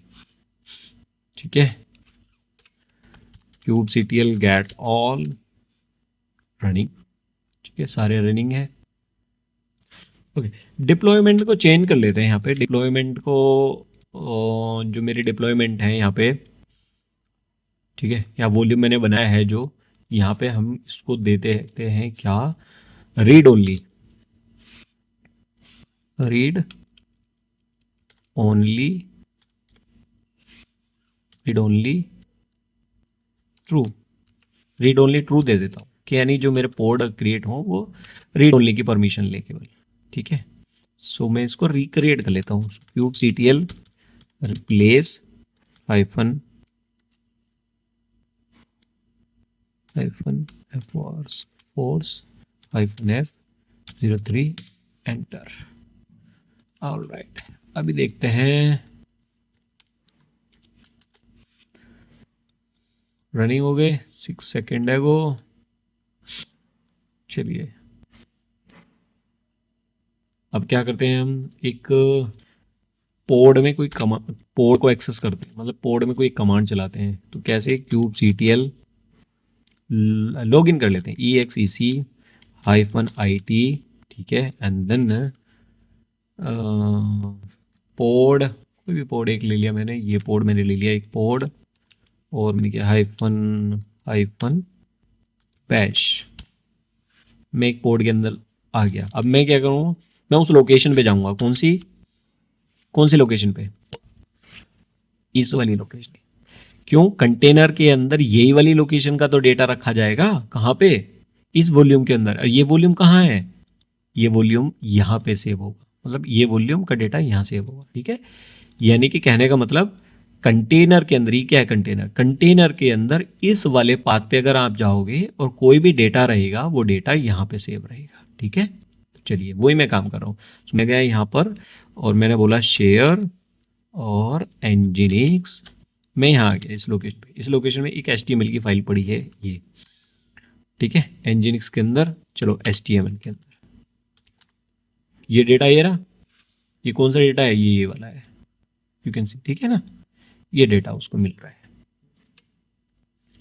ठीक है। Cube CTL get all running, ठीक है, सारे रनिंग है, ओके। डिप्लॉयमेंट को चेंज कर लेते हैं यहाँ पे, डिप्लॉयमेंट को जो मेरी डिप्लॉयमेंट है यहाँ पे, ठीक है, या वॉल्यूम मैंने बनाया है जो, यहाँ पे हम इसको देते हैं क्या, read only, read only, read only true, read only true दे देता हूँ कि यानी जो मेरे पोर्ट क्रिएट हो वो रीड ओनली की परमिशन ले केवल, ठीक है। सो मैं इसको रिक्रिएट कर लेता हूँ, cube CTL replace hyphen force -F03 enter, alright. अभी देखते हैं, रनिंग हो गए, 6 सेकेंड है वो, चलिए अब क्या करते हैं, हम एक पोर्ट में कोई कमांड, पोर्ट को एक्सेस करते हैं, मतलब पोर्ट में कोई कमांड चलाते हैं, तो कैसे, क्यूब CTL लॉग इन कर लेते हैं, EXEC-IT, ठीक है, एंड देन पोर्ट, कोई भी पोर्ट एक ले लिया मैंने, ये पोर्ट मैंने ले लिया एक पोर्ट, और मैंने किया हाइफन फ्रेश, मैं एक पोर्ट के अंदर आ गया। अब मैं क्या करूँ, मैं उस लोकेशन पे जाऊँगा। कौन सी लोकेशन पे, इस वाली लोकेशन। क्यों, कंटेनर के अंदर यही वाली लोकेशन का तो डेटा रखा जाएगा। कहाँ पे, इस वॉल्यूम के अंदर। और ये वॉल्यूम कहाँ है, ये वॉल्यूम यहाँ पे सेव होगा, मतलब ये वॉल्यूम का डेटा यहाँ सेव होगा। ठीक है, यानी कि कहने का मतलब कंटेनर के अंदर ही क्या है, कंटेनर के अंदर इस वाले पाथ पे अगर आप जाओगे और कोई भी डेटा रहेगा वो डेटा यहाँ पे सेव रहेगा। ठीक है, तो चलिए वही मैं काम कर रहा हूँ। तो मैं गया यहाँ पर और मैंने बोला शेयर और एनजीनिक्स। मैं यहाँ आ गया इस लोकेशन पे। इस लोकेशन में एक HTML की फाइल पड़ी है ये। ठीक है, एनजीनिक्स के अंदर चलो HTML के अंदर ये डेटा ये रहा। ये कौन सा डेटा है, ये वाला है, यू कैन सी। ठीक है ना, ये डेटा उसको मिल रहा है।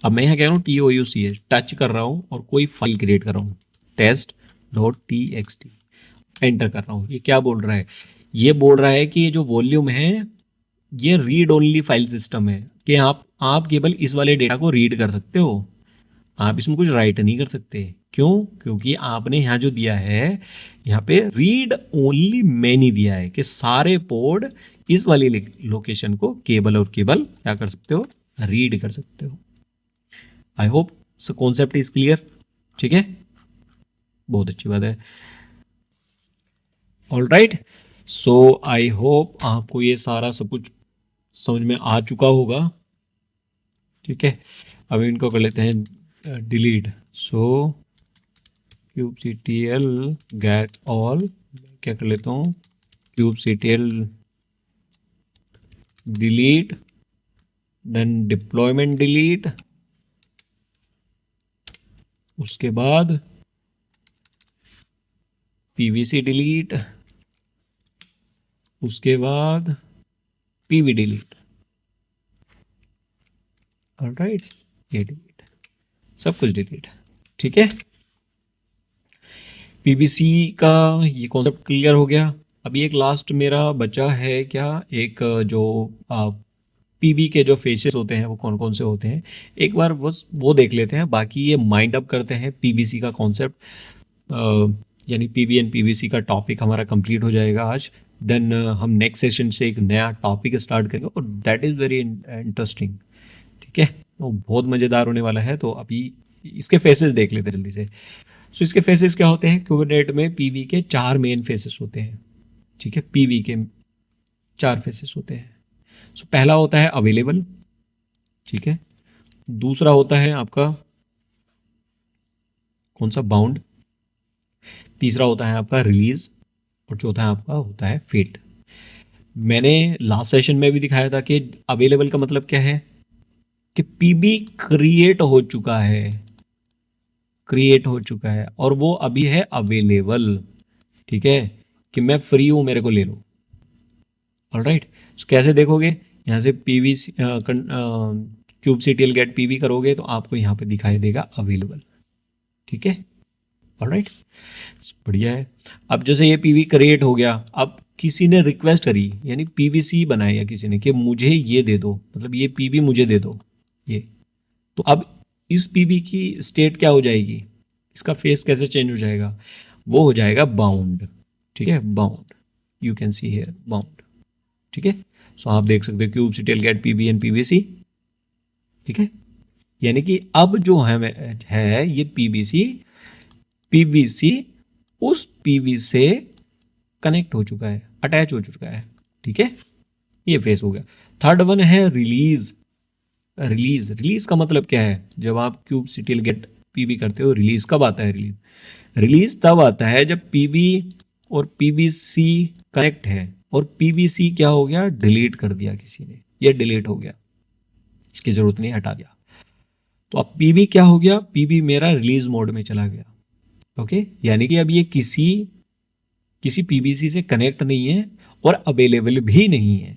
अब मैं यहाँ कह रहा हूँ TOUCH टच कर रहा हूँ और कोई फाइल क्रिएट कर रहा हूँ, test.txt एंटर कर रहा हूँ। ये क्या बोल रहा है, ये बोल रहा है कि ये जो वॉल्यूम है ये रीड ओनली फाइल सिस्टम है, कि आप केवल इस वाले डेटा को रीड कर सकते हो, आप इसमें कुछ राइट नहीं कर सकते। क्यों, क्योंकि आपने यहाँ जो दिया है यहाँ पे रीड ओनली मैनी दिया है, कि सारे पोर्ट इस वाली लोकेशन को केवल और केवल क्या कर सकते हो, रीड कर सकते हो। I hope so concept is clear. ठीक है, बहुत अच्छी बात है। All right, so I hope आपको ये सारा सब कुछ समझ में आ चुका होगा। ठीक है, अब इनको कर लेते हैं डिलीट। सो kubectl get all, क्या कर लेता हूँ, kubectl delete, then deployment delete, उसके बाद pvc delete, उसके बाद pv delete। ऑलराइट, ये डिलीट, सब कुछ डिलीट। ठीक है, पीवीसी का ये कॉन्सेप्ट क्लियर हो गया। अभी एक लास्ट मेरा बचा है क्या, एक जो पीवी के जो फेसेस होते हैं वो कौन कौन से होते हैं, एक बार बस वो देख लेते हैं। बाकी ये माइंड अप करते हैं पीवीसी का कॉन्सेप्ट, यानी पीवी एंड पीवीसी का टॉपिक हमारा कंप्लीट हो जाएगा आज। देन हम नेक्स्ट सेशन से एक नया टॉपिक स्टार्ट करेंगे और दैट इज़ वेरी इंटरेस्टिंग। ठीक है, वो बहुत मज़ेदार होने वाला है। तो अभी इसके फेसेस देख लेते हैं जल्दी से। सो इसके फेसेस क्या होते हैं, कुबरनेट में पीवी के 4 मेन फेसेस होते हैं। ठीक है, पीवी के 4 फेसेस होते हैं। सो पहला होता है अवेलेबल। ठीक है, दूसरा होता है आपका कौन सा, बाउंड। तीसरा होता है आपका रिलीज, और चौथा आपका होता है फिट। मैंने लास्ट सेशन में भी दिखाया था कि अवेलेबल का मतलब क्या है, कि पीबी क्रिएट हो चुका है और वो अभी है अवेलेबल। ठीक है, कि मैं फ्री हूं, मेरे को ले लो। ऑलराइट, कैसे देखोगे, यहाँ से पीवी kubectl गेट पीवी करोगे तो आपको यहाँ पे दिखाई देगा अवेलेबल। ठीक है, ऑलराइट, बढ़िया है। अब जैसे ये पीवी क्रिएट हो गया, अब किसी ने रिक्वेस्ट करी, यानी पीवीसी बनाया किसी ने कि मुझे ये दे दो, मतलब ये पीवी मुझे दे दो ये, तो अब इस पीवी की स्टेट क्या हो जाएगी, इसका फेस कैसे चेंज हो जाएगा, वो हो जाएगा बाउंड। ठीक है, bound, you can see here bound. ठीक है, सो आप देख सकते हो kubectl get PV and PVC. ठीक है, यानी कि अब जो है ये पीवीसी उस पीवी से कनेक्ट हो चुका है, अटैच हो चुका है। ठीक है, ये फेस हो गया। थर्ड वन है रिलीज। रिलीज का मतलब क्या है, जब आप kubectl गेट पीवी करते हो, रिलीज कब आता है, रिलीज तब आता है जब पीवी और पीवीसी कनेक्ट है और पीवीसी क्या हो गया, डिलीट कर दिया किसी ने, ये डिलीट हो गया, इसकी जरूरत नहीं, हटा दिया। तो अब पीवी क्या हो गया, पीवी मेरा रिलीज मोड में चला गया। ओके, यानी कि अब ये किसी पीवीसी से कनेक्ट नहीं है और अवेलेबल भी नहीं है।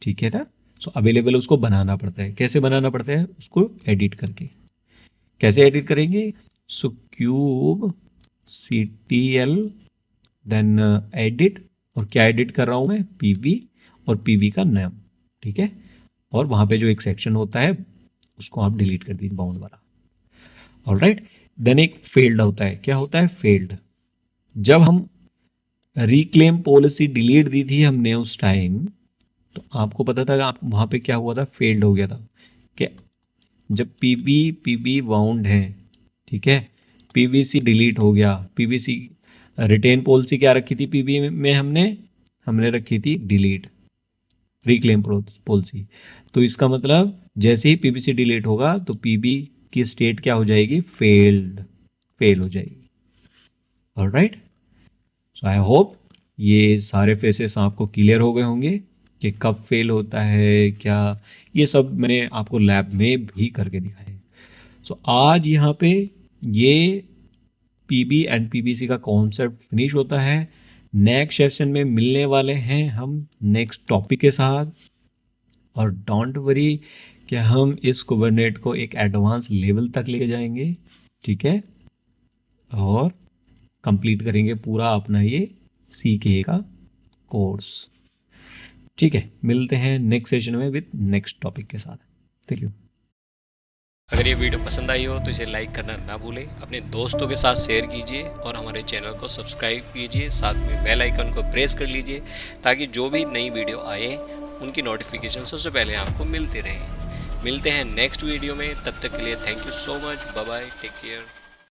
ठीक है ना, सो अवेलेबल उसको बनाना पड़ता है। कैसे बनाना पड़ता है, उसको एडिट करके। कैसे एडिट करेंगे, सो kubectl देन एडिट, और क्या एडिट कर रहा हूं मैं, पीवी और पीवी का नाम। ठीक है, और वहां पे जो एक सेक्शन होता है उसको आप डिलीट कर दीजिए, बाउंड वाला। ऑलराइट। देन एक फेल्ड होता है, क्या होता है फेल्ड, जब हम रिक्लेम पॉलिसी डिलीट दी थी हमने उस टाइम, तो आपको पता था आप वहाँ पे क्या हुआ था, फेल्ड हो गया था। कि जब पीबी बाउंड है, ठीक है, पीवीसी डिलीट हो गया, पीवीसी रिटेन पॉलिसी क्या रखी थी पीबी में हमने रखी थी डिलीट रिक्लेम पॉलिसी। तो इसका मतलब जैसे ही पीबीसी डिलीट होगा तो पीबी की स्टेट क्या हो जाएगी, फेल हो जाएगी। ऑलराइट, सो आई होप ये सारे फेसेस आपको क्लियर हो गए होंगे कि कब फेल होता है क्या, ये सब मैंने आपको लैब में भी करके दिखाया है। सो आज यहाँ पे ये पीबी एंड पीबीसी का कॉन्सेप्ट फिनिश होता है। नेक्स्ट सेशन में मिलने वाले हैं हम नेक्स्ट टॉपिक के साथ, और डोंट वरी कि हम इस कुबरनेट को एक एडवांस लेवल तक लेके जाएंगे, ठीक है, और कंप्लीट करेंगे पूरा अपना ये CKA का कोर्स। ठीक है, मिलते हैं नेक्स्ट सेशन में विद नेक्स्ट टॉपिक के साथ। Thank you. अगर ये वीडियो पसंद आई हो तो इसे लाइक करना ना भूलें, अपने दोस्तों के साथ शेयर कीजिए और हमारे चैनल को सब्सक्राइब कीजिए, साथ में बेल आइकन को प्रेस कर लीजिए ताकि जो भी नई वीडियो आए उनकी नोटिफिकेशन सबसे पहले आपको मिलते रहें। मिलते हैं नेक्स्ट वीडियो में, तब तक के लिए thank you so much, bye bye, take care.